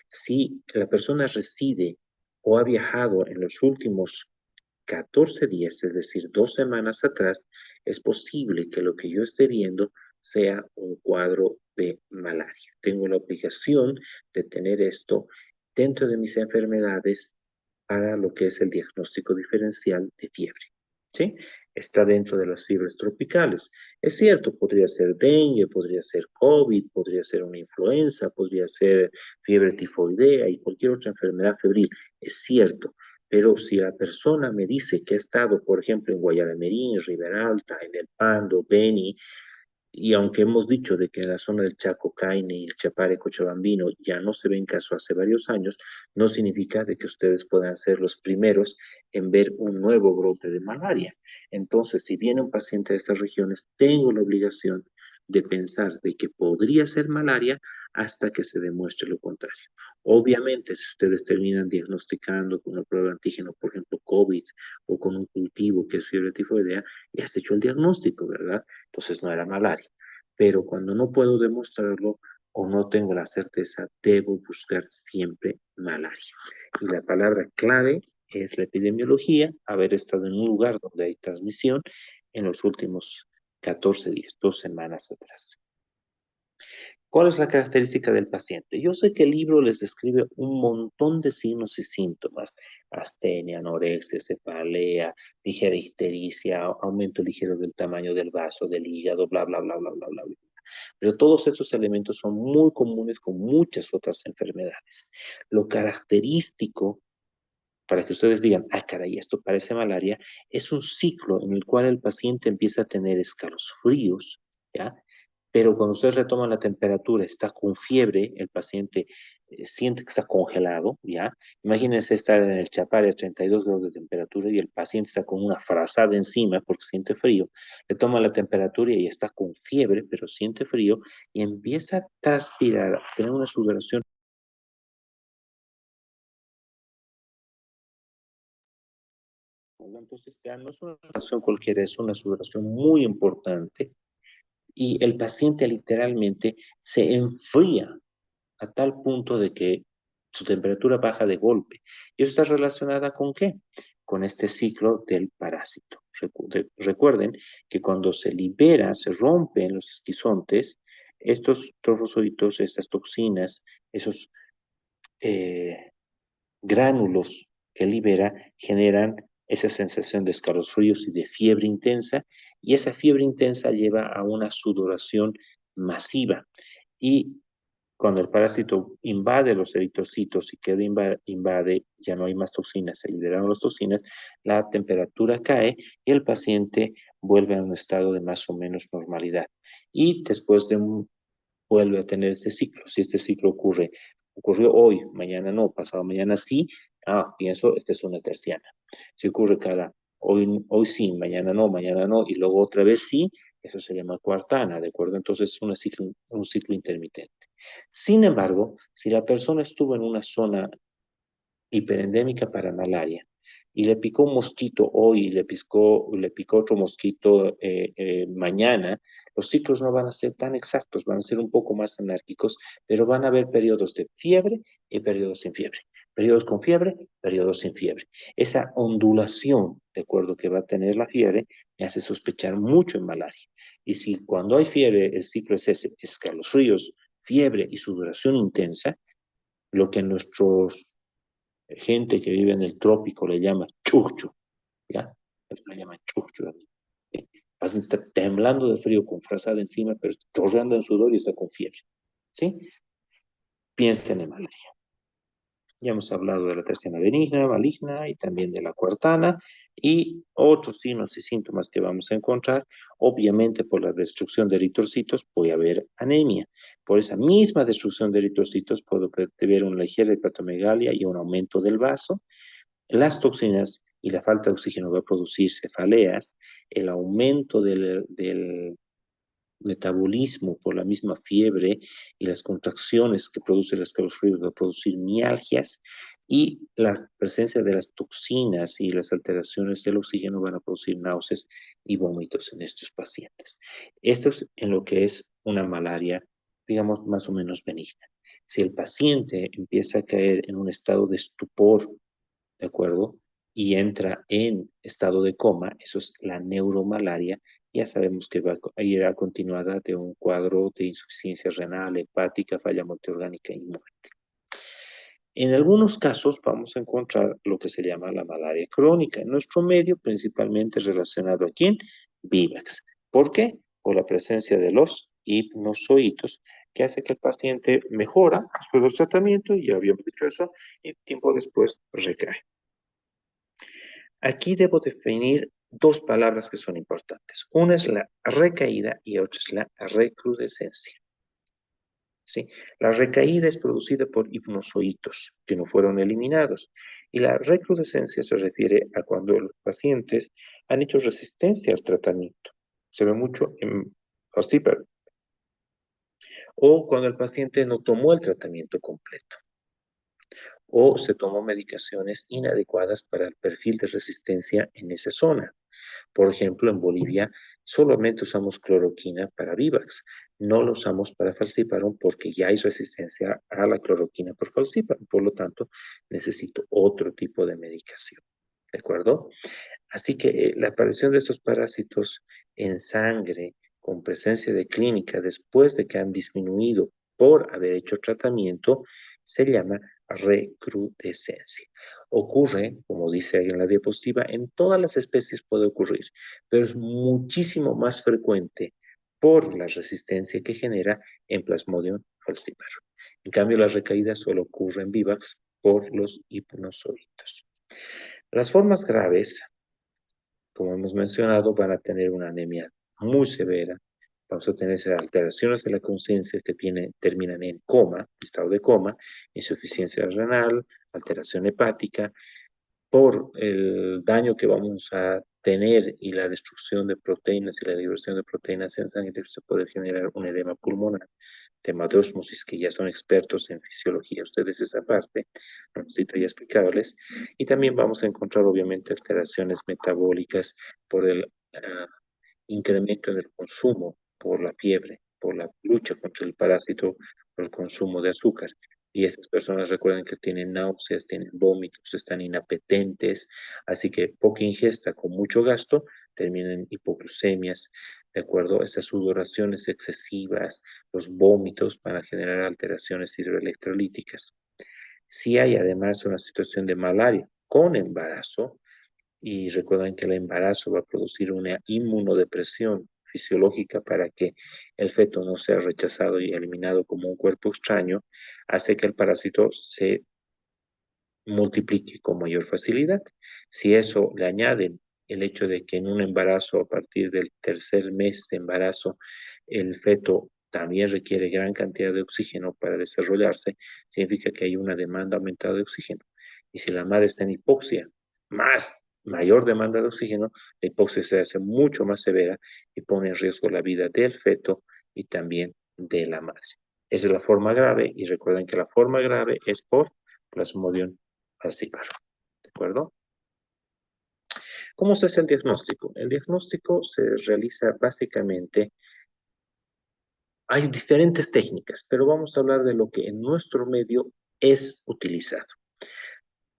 Si la persona reside o ha viajado en los últimos 14 días, es decir, 2 semanas atrás, es posible que lo que yo esté viendo sea un cuadro de malaria. Tengo la obligación de tener esto dentro de mis enfermedades para lo que es el diagnóstico diferencial de fiebre. ¿Sí? Está dentro de las fiebres tropicales. Es cierto, podría ser dengue, podría ser COVID, podría ser una influenza, podría ser fiebre tifoidea y cualquier otra enfermedad febril. Es cierto, pero si la persona me dice que ha estado, por ejemplo, en Guayaramerín, Riberalta, en El Pando, Beni, y aunque hemos dicho de que en la zona del Chaco, Caine y el Chapare Cochabambino ya no se ven casos hace varios años, no significa de que ustedes puedan ser los primeros en ver un nuevo brote de malaria. Entonces, si viene un paciente de estas regiones, tengo la obligación de pensar de que podría ser malaria hasta que se demuestre lo contrario. Obviamente, si ustedes terminan diagnosticando con una prueba de antígeno, por ejemplo, COVID, o con un cultivo que es fiebre tifoidea, ya está hecho el diagnóstico, ¿verdad? Entonces no era malaria. Pero cuando no puedo demostrarlo o no tengo la certeza, debo buscar siempre malaria. Y la palabra clave es la epidemiología, haber estado en un lugar donde hay transmisión en los últimos 14 días, 2 semanas atrás. ¿Cuál es la característica del paciente? Yo sé que el libro les describe un montón de signos y síntomas: astenia, anorexia, cefalea, ligera ictericia, aumento ligero del tamaño del vaso, del hígado, bla, bla, bla, bla, bla, bla, bla. Pero todos estos elementos son muy comunes con muchas otras enfermedades. Lo característico, para que ustedes digan, ah, caray, esto parece malaria, es un ciclo en el cual el paciente empieza a tener escalofríos, ¿ya? Pero cuando ustedes retoman la temperatura, está con fiebre, el paciente siente que está congelado, ¿ya? Imagínense estar en el Chapare a 32 grados de temperatura y el paciente está con una frazada encima porque siente frío. Le toma la temperatura y está con fiebre, pero siente frío y empieza a transpirar, a tener una sudoración. Entonces, ya no es una sudoración cualquiera, es una sudoración muy importante y el paciente literalmente se enfría a tal punto de que su temperatura baja de golpe. ¿Y eso está relacionada con qué? Con este ciclo del parásito. Recuerden que cuando se libera, se rompen los esquizontes, estos trofosoditos, estas toxinas, esos eh, gránulos que libera generan esa sensación de escalofríos y de fiebre intensa, y esa fiebre intensa lleva a una sudoración masiva. Y cuando el parásito invade los eritrocitos y queda invade, ya no hay más toxinas, se liberaron las toxinas, la temperatura cae y el paciente vuelve a un estado de más o menos normalidad. Y después de vuelve a tener este ciclo. Si este ciclo ocurrió hoy, mañana no, pasado mañana sí, pienso, esta es una terciana. Si ocurre hoy sí, mañana no, y luego otra vez sí, eso se llama cuartana, ¿de acuerdo? Entonces es un ciclo intermitente. Sin embargo, si la persona estuvo en una zona hiperendémica para malaria y le picó un mosquito hoy y le picó otro mosquito mañana, los ciclos no van a ser tan exactos, van a ser un poco más anárquicos, pero van a haber periodos de fiebre y periodos sin fiebre. Periodos con fiebre, periodos sin fiebre. Esa ondulación, de acuerdo que va a tener la fiebre, me hace sospechar mucho en malaria. Y si cuando hay fiebre el ciclo es ese, escalofríos, fiebre y sudoración intensa, lo que nuestros gente que vive en el trópico le llama chuchu, ¿ya? Le llama chuchu. ¿Sí? Está temblando de frío con frazada encima, pero está chorreando en sudor y está con fiebre, ¿sí? Piensen en malaria. Ya hemos hablado de la terciana benigna, maligna y también de la cuartana y otros signos y síntomas que vamos a encontrar. Obviamente por la destrucción de eritrocitos puede haber anemia. Por esa misma destrucción de eritrocitos puede haber una ligera hepatomegalia y un aumento del vaso. Las toxinas y la falta de oxígeno va a producir cefaleas, el aumento del metabolismo por la misma fiebre y las contracciones que produce el escalofrío va a producir mialgias y la presencia de las toxinas y las alteraciones del oxígeno van a producir náuseas y vómitos en estos pacientes. Esto es en lo que es una malaria, digamos, más o menos benigna. Si el paciente empieza a caer en un estado de estupor, ¿de acuerdo? Y entra en estado de coma, eso es la neuromalaria, ya sabemos que va a ir continuada de un cuadro de insuficiencia renal, hepática, falla multiorgánica y muerte. En algunos casos vamos a encontrar lo que se llama la malaria crónica. En nuestro medio, principalmente relacionado a quién? Vivax. ¿Por qué? Por la presencia de los hipnozoitos, que hace que el paciente mejora después del tratamiento, y ya habíamos dicho eso, y tiempo después recae. Aquí debo definir dos palabras que son importantes. Una es la recaída y otra es la recrudescencia. ¿Sí? La recaída es producida por hipnozoitos que no fueron eliminados y la recrudescencia se refiere a cuando los pacientes han hecho resistencia al tratamiento. Se ve mucho en falciparum o cuando el paciente no tomó el tratamiento completo o se tomó medicaciones inadecuadas para el perfil de resistencia en esa zona. Por ejemplo, en Bolivia solamente usamos cloroquina para Vivax, no lo usamos para falciparum porque ya hay resistencia a la cloroquina por falciparum, por lo tanto necesito otro tipo de medicación. ¿De acuerdo? Así que la aparición de estos parásitos en sangre con presencia de clínica después de que han disminuido por haber hecho tratamiento, se llama recrudescencia. Ocurre, como dice ahí en la diapositiva, en todas las especies puede ocurrir, pero es muchísimo más frecuente por la resistencia que genera en Plasmodium falciparum. En cambio, la recaída solo ocurre en vivax por los hipnozoitos. Las formas graves, como hemos mencionado, van a tener una anemia muy severa. Vamos a tener esas alteraciones de la conciencia que terminan en coma, estado de coma, insuficiencia renal, alteración hepática, por el daño que vamos a tener y la destrucción de proteínas y la liberación de proteínas en sangre, se puede generar un edema pulmonar, tema de osmosis, que ya son expertos en fisiología, ustedes esa parte, no necesito ya explicarles, y también vamos a encontrar obviamente alteraciones metabólicas por el incremento en el consumo, por la fiebre, por la lucha contra el parásito, por el consumo de azúcar. Y estas personas recuerden que tienen náuseas, tienen vómitos, están inapetentes, así que poca ingesta con mucho gasto terminan en hipoglucemias, ¿de acuerdo? Esas sudoraciones excesivas, los vómitos van a generar alteraciones hidroelectrolíticas. Si hay además una situación de malaria con embarazo, y recuerden que el embarazo va a producir una inmunodepresión fisiológica para que el feto no sea rechazado y eliminado como un cuerpo extraño, hace que el parásito se multiplique con mayor facilidad. Si eso le añaden el hecho de que en un embarazo, a partir del tercer mes de embarazo, el feto también requiere gran cantidad de oxígeno para desarrollarse, significa que hay una demanda aumentada de oxígeno. Y si la madre está en hipoxia, mayor demanda de oxígeno, la hipoxia se hace mucho más severa y pone en riesgo la vida del feto y también de la madre. Esa es la forma grave, y recuerden que la forma grave es por Plasmodium falciparum. ¿De acuerdo? ¿Cómo se hace el diagnóstico? El diagnóstico se realiza básicamente, hay diferentes técnicas, pero vamos a hablar de lo que en nuestro medio es utilizado.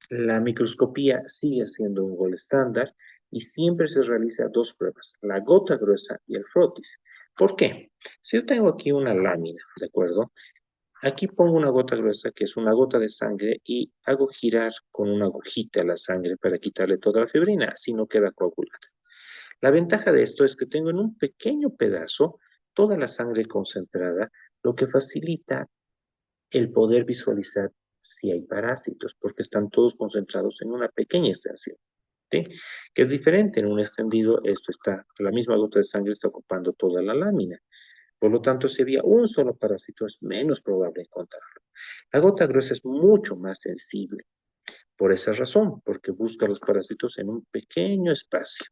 La microscopía sigue siendo un gol estándar y siempre se realiza dos pruebas, la gota gruesa y el frotis. ¿Por qué? Si yo tengo aquí una lámina, ¿de acuerdo? Aquí pongo una gota gruesa, que es una gota de sangre, y hago girar con una agujita la sangre para quitarle toda la fibrina, así no queda coagulada. La ventaja de esto es que tengo en un pequeño pedazo toda la sangre concentrada, lo que facilita el poder visualizar si hay parásitos, porque están todos concentrados en una pequeña extensión. ¿Sí? Que es diferente en un extendido, la misma gota de sangre está ocupando toda la lámina. Por lo tanto, si había un solo parásito, es menos probable encontrarlo. La gota gruesa es mucho más sensible por esa razón, porque busca los parásitos en un pequeño espacio.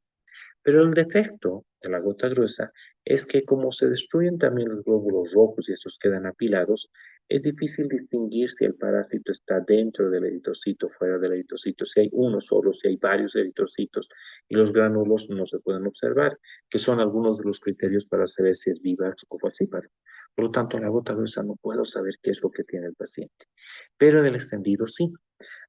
Pero el defecto de la gota gruesa es que, como se destruyen también los glóbulos rojos y estos quedan apilados, es difícil distinguir si el parásito está dentro del eritrocito, fuera del eritrocito, si hay uno solo, si hay varios eritrocitos, y los gránulos no se pueden observar, que son algunos de los criterios para saber si es vivax o falciparum. Por lo tanto, en la gota gruesa no puedo saber qué es lo que tiene el paciente, pero en el extendido sí.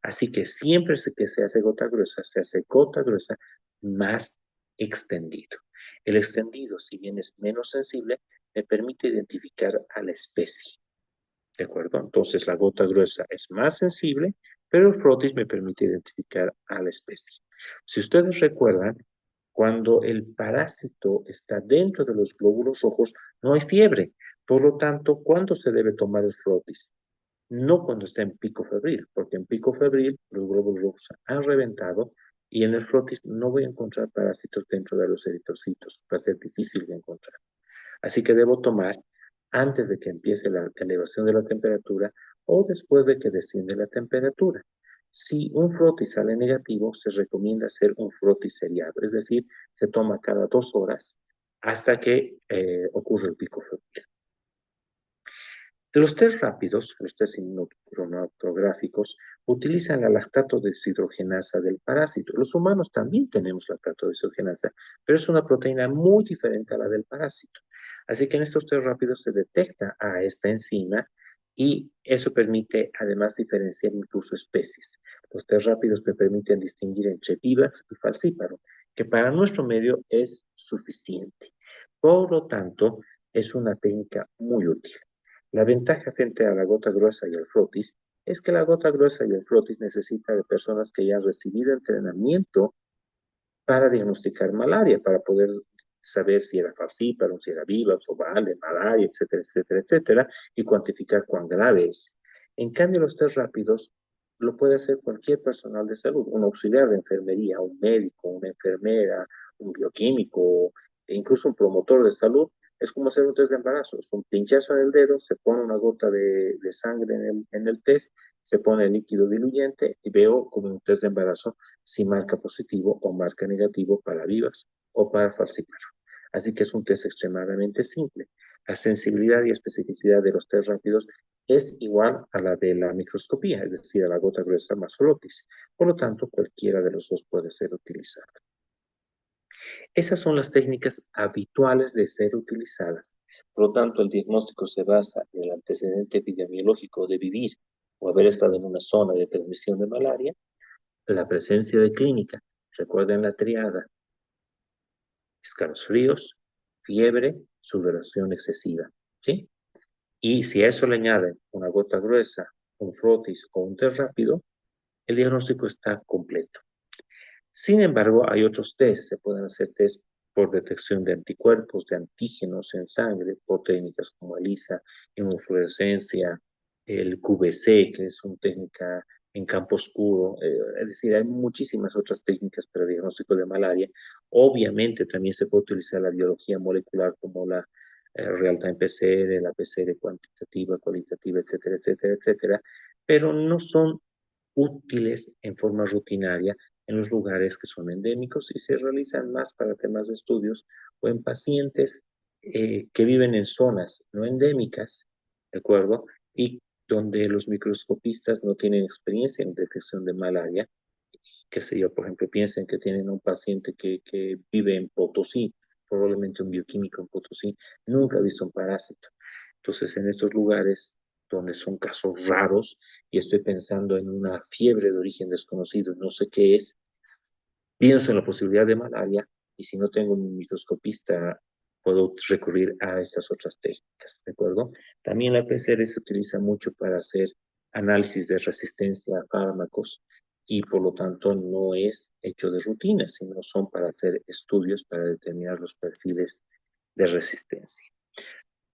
Así que siempre que se hace gota gruesa más extendido. El extendido, si bien es menos sensible, me permite identificar a la especie. ¿De acuerdo? Entonces la gota gruesa es más sensible, pero el frotis me permite identificar a la especie. Si ustedes recuerdan, cuando el parásito está dentro de los glóbulos rojos, no hay fiebre. Por lo tanto, ¿cuándo se debe tomar el frotis? No cuando está en pico febril, porque en pico febril los glóbulos rojos han reventado y en el frotis no voy a encontrar parásitos dentro de los eritrocitos. Va a ser difícil de encontrar. Así que debo tomar antes de que empiece la elevación de la temperatura o después de que desciende la temperatura. Si un frotis sale negativo, se recomienda hacer un frotis seriado, es decir, se toma cada 2 horas hasta que ocurre el pico febril. Los test rápidos, los test inmunocromatográficos, utilizan la lactato deshidrogenasa del parásito. Los humanos también tenemos lactato deshidrogenasa, pero es una proteína muy diferente a la del parásito. Así que en estos test rápidos se detecta a esta enzima y eso permite además diferenciar incluso especies. Los test rápidos me permiten distinguir entre vivax y falciparum, que para nuestro medio es suficiente. Por lo tanto, es una técnica muy útil. La ventaja frente a la gota gruesa y el frotis es que la gota gruesa y el frotis necesita de personas que ya han recibido entrenamiento para diagnosticar malaria, para poder saber si era falciparum, si era vivax o vale, malaria, etcétera, etcétera, etcétera, y cuantificar cuán grave es. En cambio, los test rápidos lo puede hacer cualquier personal de salud, un auxiliar de enfermería, un médico, una enfermera, un bioquímico, e incluso un promotor de salud. Es como hacer un test de embarazo, es un pinchazo en el dedo, se pone una gota de sangre en el test, se pone el líquido diluyente y veo como un test de embarazo si marca positivo o marca negativo para vivas o para falciparum. Así que es un test extremadamente simple. La sensibilidad y especificidad de los test rápidos es igual a la de la microscopía, es decir, a la gota gruesa más frotis. Por lo tanto, cualquiera de los dos puede ser utilizado. Esas son las técnicas habituales de ser utilizadas. Por lo tanto, el diagnóstico se basa en el antecedente epidemiológico de vivir o haber estado en una zona de transmisión de malaria, la presencia de clínica. Recuerden la triada: escalofríos, fiebre, sudoración excesiva, ¿sí? Y si a eso le añaden una gota gruesa, un frotis o un test rápido, el diagnóstico está completo. Sin embargo, hay otros test. Se pueden hacer test por detección de anticuerpos, de antígenos en sangre, por técnicas como ELISA, inmunofluorescencia, el QVC, que es una técnica en campo oscuro. Es decir, hay muchísimas otras técnicas para el diagnóstico de malaria. Obviamente también se puede utilizar la biología molecular como la real-time PCR, la PCR cuantitativa, cualitativa, etcétera, etcétera, etcétera, pero no son útiles en forma rutinaria en los lugares que son endémicos y se realizan más para temas de estudios o en pacientes que viven en zonas no endémicas, ¿de acuerdo? Y donde los microscopistas no tienen experiencia en detección de malaria, qué sé yo, por ejemplo, piensen que tienen un paciente que vive en Potosí, probablemente un bioquímico en Potosí, nunca ha visto un parásito. Entonces, en estos lugares donde son casos raros, y estoy pensando en una fiebre de origen desconocido, no sé qué es, pienso en la posibilidad de malaria, y si no tengo un microscopista, puedo recurrir a estas otras técnicas, ¿de acuerdo? También la PCR se utiliza mucho para hacer análisis de resistencia a fármacos y por lo tanto no es hecho de rutina, sino son para hacer estudios para determinar los perfiles de resistencia.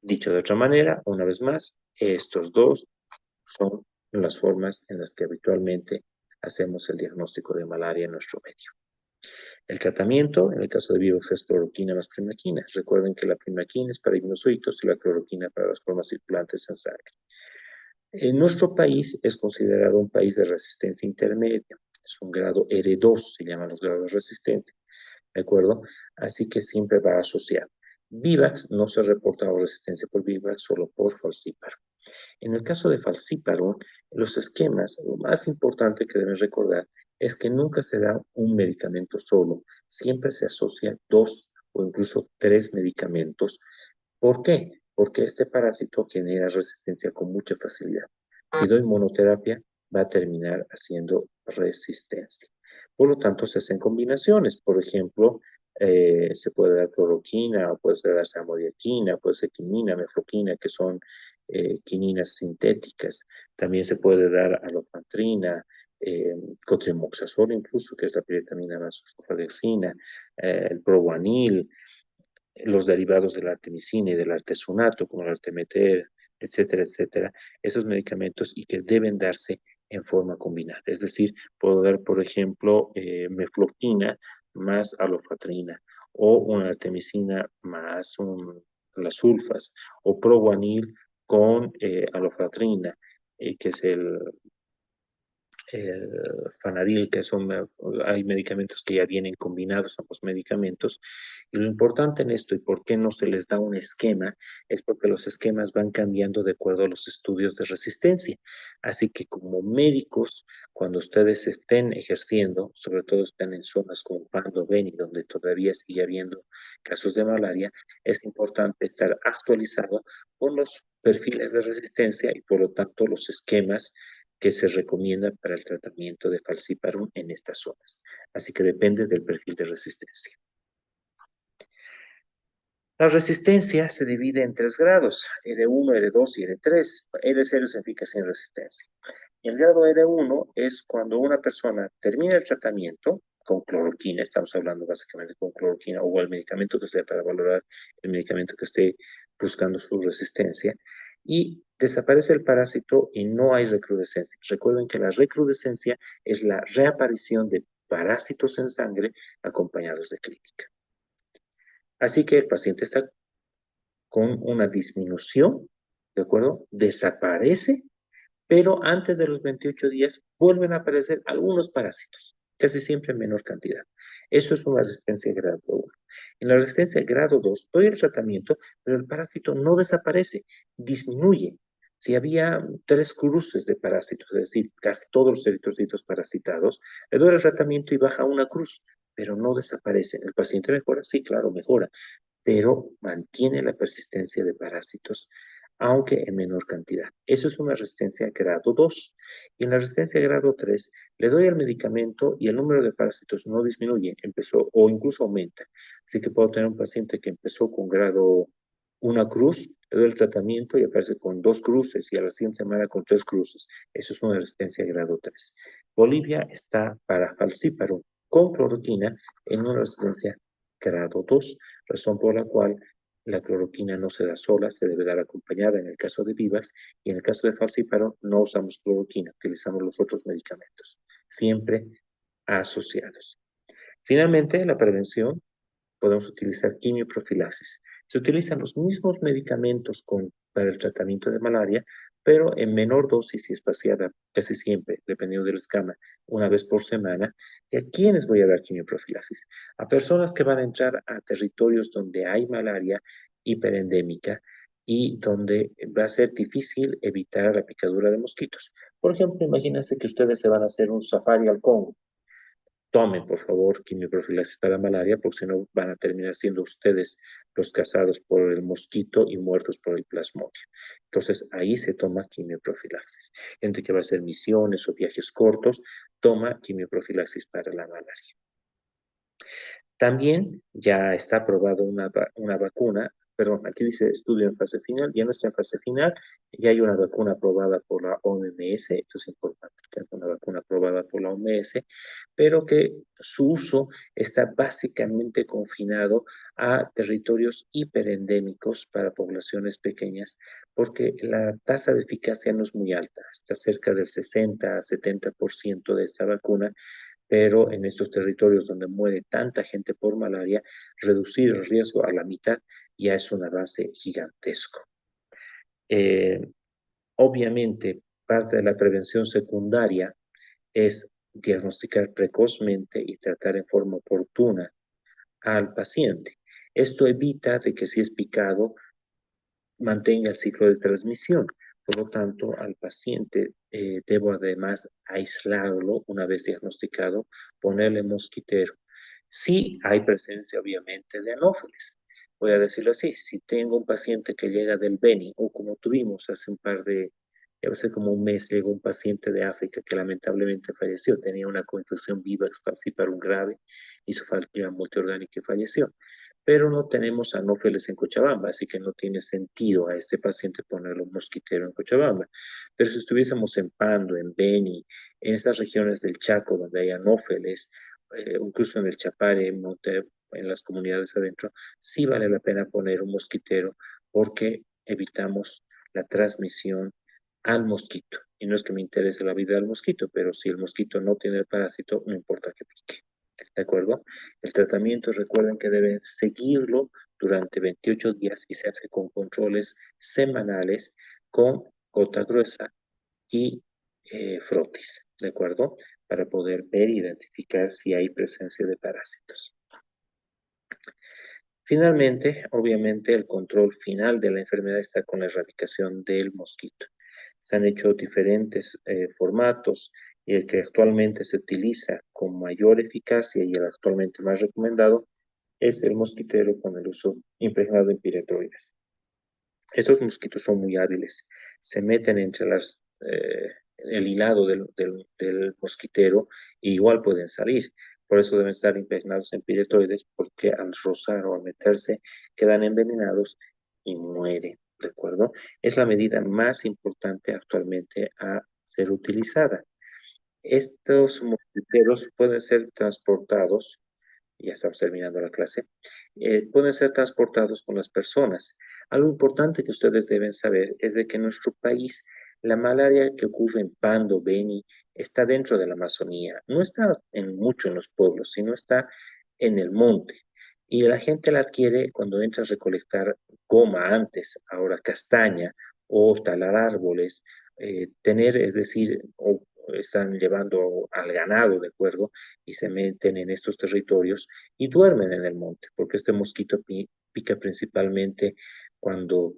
Dicho de otra manera, una vez más, estos dos son las formas en las que habitualmente hacemos el diagnóstico de malaria en nuestro medio. El tratamiento, en el caso de Vivox, es cloroquina más primaquina. Recuerden que la primaquina es para hipnozoitos y la cloroquina para las formas circulantes en sangre. En nuestro país es considerado un país de resistencia intermedia. Es un grado R2, se llaman los grados de resistencia. ¿De acuerdo? Así que siempre va asociado. Vivax no se ha reportado resistencia por Vivax, solo por falciparum. En el caso de falciparum, los esquemas, lo más importante que deben recordar es que nunca se da un medicamento solo, siempre se asocia dos o incluso tres medicamentos. ¿Por qué? Porque este parásito genera resistencia con mucha facilidad. Si doy monoterapia, va a terminar haciendo resistencia. Por lo tanto, se hacen combinaciones. Por ejemplo, se puede dar cloroquina, o puede dar samodiaquina, puede ser quinina, mefloquina, que son quininas sintéticas. También se puede dar alofantrina, cotrimoxazol incluso, que es la piretamina más sulfadexina, el proguanil, los derivados de la artemisina y del artesunato, como el artemeter, etcétera, etcétera, esos medicamentos y que deben darse en forma combinada. Es decir, puedo dar, por ejemplo, mefloquina más alofatrina o una artemisina más las sulfas o proguanil con alofatrina, que es el Fanadil, que son, hay medicamentos que ya vienen combinados, ambos medicamentos, y lo importante en esto y por qué no se les da un esquema es porque los esquemas van cambiando de acuerdo a los estudios de resistencia. Así que como médicos, cuando ustedes estén ejerciendo, sobre todo estén en zonas como Pando, Beni, donde todavía sigue habiendo casos de malaria, es importante estar actualizado con los perfiles de resistencia y por lo tanto los esquemas que se recomienda para el tratamiento de falciparum en estas zonas. Así que depende del perfil de resistencia. La resistencia se divide en 3 grados, R1, R2 y R3. R0 significa sin resistencia. Y el grado R1 es cuando una persona termina el tratamiento con cloroquina, estamos hablando básicamente con cloroquina o el medicamento que sea para valorar el medicamento que esté buscando su resistencia, y desaparece el parásito y no hay recrudescencia. Recuerden que la recrudescencia es la reaparición de parásitos en sangre acompañados de clínica. Así que el paciente está con una disminución, ¿de acuerdo? Desaparece, pero antes de los 28 días vuelven a aparecer algunos parásitos, casi siempre en menor cantidad. Eso es una resistencia grado 1. En la resistencia grado 2, doy el tratamiento, pero el parásito no desaparece, disminuye. Si había 3 cruces de parásitos, es decir, casi todos los eritrocitos parasitados, le doy el tratamiento y baja una cruz, pero no desaparece. ¿El paciente mejora? Sí, claro, mejora, pero mantiene la persistencia de parásitos, aunque en menor cantidad. Eso es una resistencia grado 2. Y en la resistencia grado 3, le doy el medicamento y el número de parásitos no disminuye, empezó o incluso aumenta. Así que puedo tener un paciente que empezó con grado una cruz, le doy el tratamiento y aparece con 2 cruces y a la siguiente semana con 3 cruces. Eso es una resistencia grado 3. Bolivia está para falciparum con cloroquina en una resistencia grado 2, razón por la cual la cloroquina no se da sola, se debe dar acompañada en el caso de vivas, y en el caso de falciparum no usamos cloroquina, utilizamos los otros medicamentos, siempre asociados. Finalmente, la prevención, podemos utilizar quimioprofilaxis. Se utilizan los mismos medicamentos para el tratamiento de malaria, pero en menor dosis y espaciada casi siempre, dependiendo del esquema, una vez por semana. ¿Y a quiénes voy a dar quimioprofilaxis? A personas que van a entrar a territorios donde hay malaria hiperendémica y donde va a ser difícil evitar la picadura de mosquitos. Por ejemplo, imagínense que ustedes se van a hacer un safari al Congo. Tomen, por favor, quimioprofilaxis para malaria, porque si no van a terminar siendo ustedes los cazados por el mosquito y muertos por el plasmodio. Entonces, ahí se toma quimioprofilaxis. Gente que va a hacer misiones o viajes cortos, toma quimioprofilaxis para la malaria. También ya está aprobada una vacuna, perdón, aquí dice estudio en fase final, ya no está en fase final, ya hay una vacuna aprobada por la OMS, esto es importante, que hay una vacuna aprobada por la OMS, pero que su uso está básicamente confinado a territorios hiperendémicos para poblaciones pequeñas, porque la tasa de eficacia no es muy alta, está cerca del 60 a 70% de esta vacuna, pero en estos territorios donde muere tanta gente por malaria, reducir el riesgo a la mitad ya es un avance gigantesco. Eh, Obviamente, parte de la prevención secundaria es diagnosticar precozmente y tratar en forma oportuna al paciente. Esto evita de que si es picado mantenga el ciclo de transmisión. Por lo tanto, al paciente debo además aislarlo una vez diagnosticado, ponerle mosquitero. Sí hay presencia, obviamente, de anófeles. Voy a decirlo así, si tengo un paciente que llega del Beni, o como tuvimos hace un par de, debe ser como un mes, llegó un paciente de África que lamentablemente falleció, tenía una coinfección viva un grave, hizo fractura multiorgánica y falleció, pero no tenemos anófeles en Cochabamba, así que no tiene sentido a este paciente ponerle un mosquitero en Cochabamba. Pero si estuviésemos en Pando, en Beni, en estas regiones del Chaco donde hay anófeles, incluso en el Chapare, en las comunidades adentro, sí vale la pena poner un mosquitero porque evitamos la transmisión al mosquito. Y no es que me interese la vida del mosquito, pero si el mosquito no tiene el parásito, no importa que pique. ¿De acuerdo? El tratamiento, recuerden que deben seguirlo durante 28 días y se hace con controles semanales con gota gruesa y frotis, ¿de acuerdo? Para poder ver e identificar si hay presencia de parásitos. Finalmente, obviamente, el control final de la enfermedad está con la erradicación del mosquito. Se han hecho diferentes formatos y el que actualmente se utiliza con mayor eficacia y el actualmente más recomendado es el mosquitero con el uso impregnado en piretroides. Estos mosquitos son muy hábiles, se meten entre el hilado del mosquitero e igual pueden salir. Por eso deben estar impregnados en piretoides, porque al rozar o al meterse quedan envenenados y mueren, ¿de acuerdo? Es la medida más importante actualmente a ser utilizada. Estos mosquiteros pueden ser transportados, ya estamos terminando la clase, pueden ser transportados con las personas. Algo importante que ustedes deben saber es de que en nuestro país la malaria que ocurre en Pando, Beni, está dentro de la Amazonía. No está mucho en los pueblos, sino está en el monte. Y la gente la adquiere cuando entra a recolectar goma antes, ahora castaña o talar árboles, tener, es decir, o están llevando al ganado, ¿de acuerdo? Y se meten en estos territorios y duermen en el monte, porque este mosquito pica principalmente cuando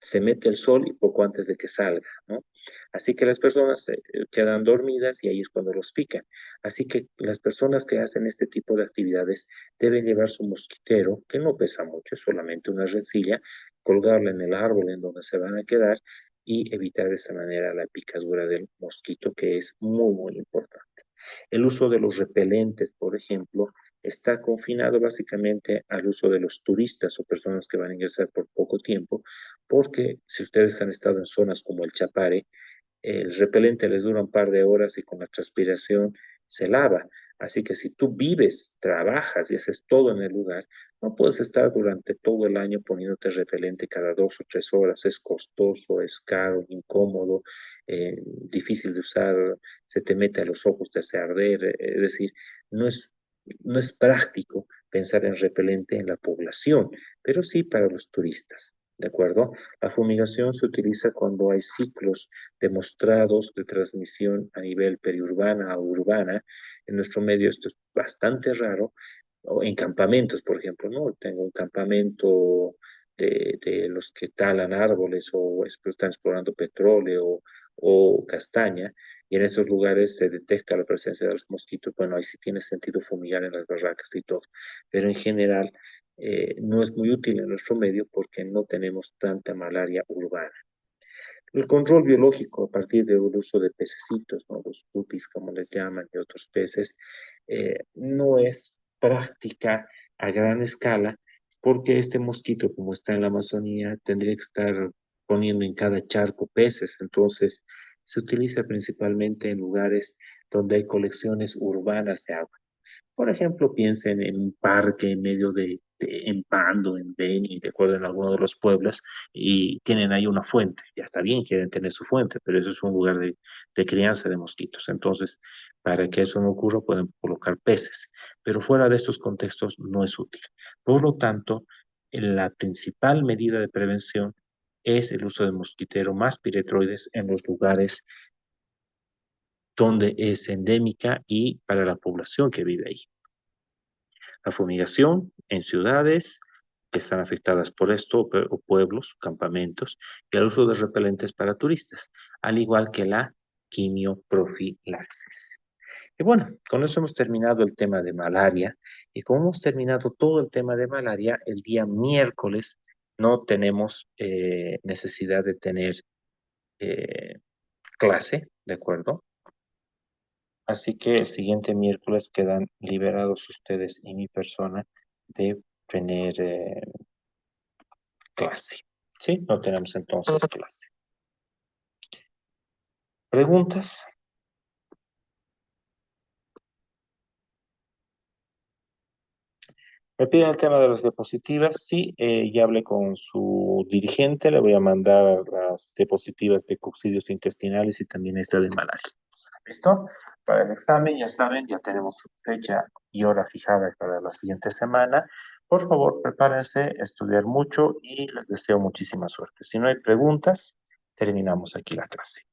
se mete el sol y poco antes de que salga, ¿no? Así que las personas quedan dormidas y ahí es cuando los pican. Así que las personas que hacen este tipo de actividades deben llevar su mosquitero, que no pesa mucho, es solamente una rencilla, colgarla en el árbol en donde se van a quedar y evitar de esta manera la picadura del mosquito, que es muy, muy importante. El uso de los repelentes, por ejemplo, está confinado básicamente al uso de los turistas o personas que van a ingresar por poco tiempo, porque si ustedes han estado en zonas como el Chapare, el repelente les dura un par de horas y con la transpiración se lava. Así que si tú vives, trabajas y haces todo en el lugar, no puedes estar durante todo el año poniéndote repelente cada 2 o 3 horas. Es costoso, es caro, incómodo, difícil de usar, se te mete a los ojos, te hace arder. Es decir, no es, no es práctico pensar en repelente en la población, pero sí para los turistas. ¿De acuerdo? La fumigación se utiliza cuando hay ciclos demostrados de transmisión a nivel periurbana o urbana. En nuestro medio esto es bastante raro, o en campamentos, por ejemplo, ¿no? Tengo un campamento de los que talan árboles o están explorando petróleo o castaña, y en esos lugares se detecta la presencia de los mosquitos. Bueno, ahí sí tiene sentido fumigar en las barracas y todo, pero en general no es muy útil en nuestro medio porque no tenemos tanta malaria urbana. El control biológico a partir del uso de pececitos, ¿no? Los pupis, como les llaman, de otros peces, no es práctica a gran escala porque este mosquito, como está en la Amazonía, tendría que estar poniendo en cada charco peces. Entonces, se utiliza principalmente en lugares donde hay colecciones urbanas de agua. Por ejemplo, piensen en un parque en medio en Pando, en Beni, de acuerdo, en alguno de los pueblos, y tienen ahí una fuente. Ya está bien, quieren tener su fuente, pero eso es un lugar de crianza de mosquitos. Entonces, para que eso no ocurra, pueden colocar peces, pero fuera de estos contextos no es útil. Por lo tanto, la principal medida de prevención es el uso de mosquitero más piretroides en los lugares donde es endémica y para la población que vive ahí. La fumigación en ciudades que están afectadas por esto, o pueblos, campamentos, y el uso de repelentes para turistas, al igual que la quimioprofilaxis. Y bueno, con eso hemos terminado el tema de malaria, y como hemos terminado todo el tema de malaria, el día miércoles no tenemos necesidad de tener eh, clase, ¿de acuerdo? Así que el siguiente miércoles quedan liberados ustedes y mi persona de tener clase. ¿Sí? No tenemos entonces clase. ¿Preguntas? Me piden el tema de las diapositivas. Sí, ya hablé con su dirigente. Le voy a mandar las diapositivas de coccidios intestinales y también esta de malaria. ¿Listo? Para el examen, ya saben, ya tenemos fecha y hora fijada para la siguiente semana. Por favor, prepárense a estudiar mucho y les deseo muchísima suerte. Si no hay preguntas, terminamos aquí la clase.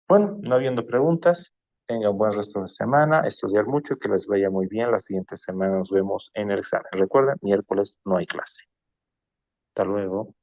Bueno, no habiendo preguntas, tengan buen resto de semana, estudiar mucho, que les vaya muy bien. La siguiente semana nos vemos en el examen. Recuerden, miércoles no hay clase. Hasta luego.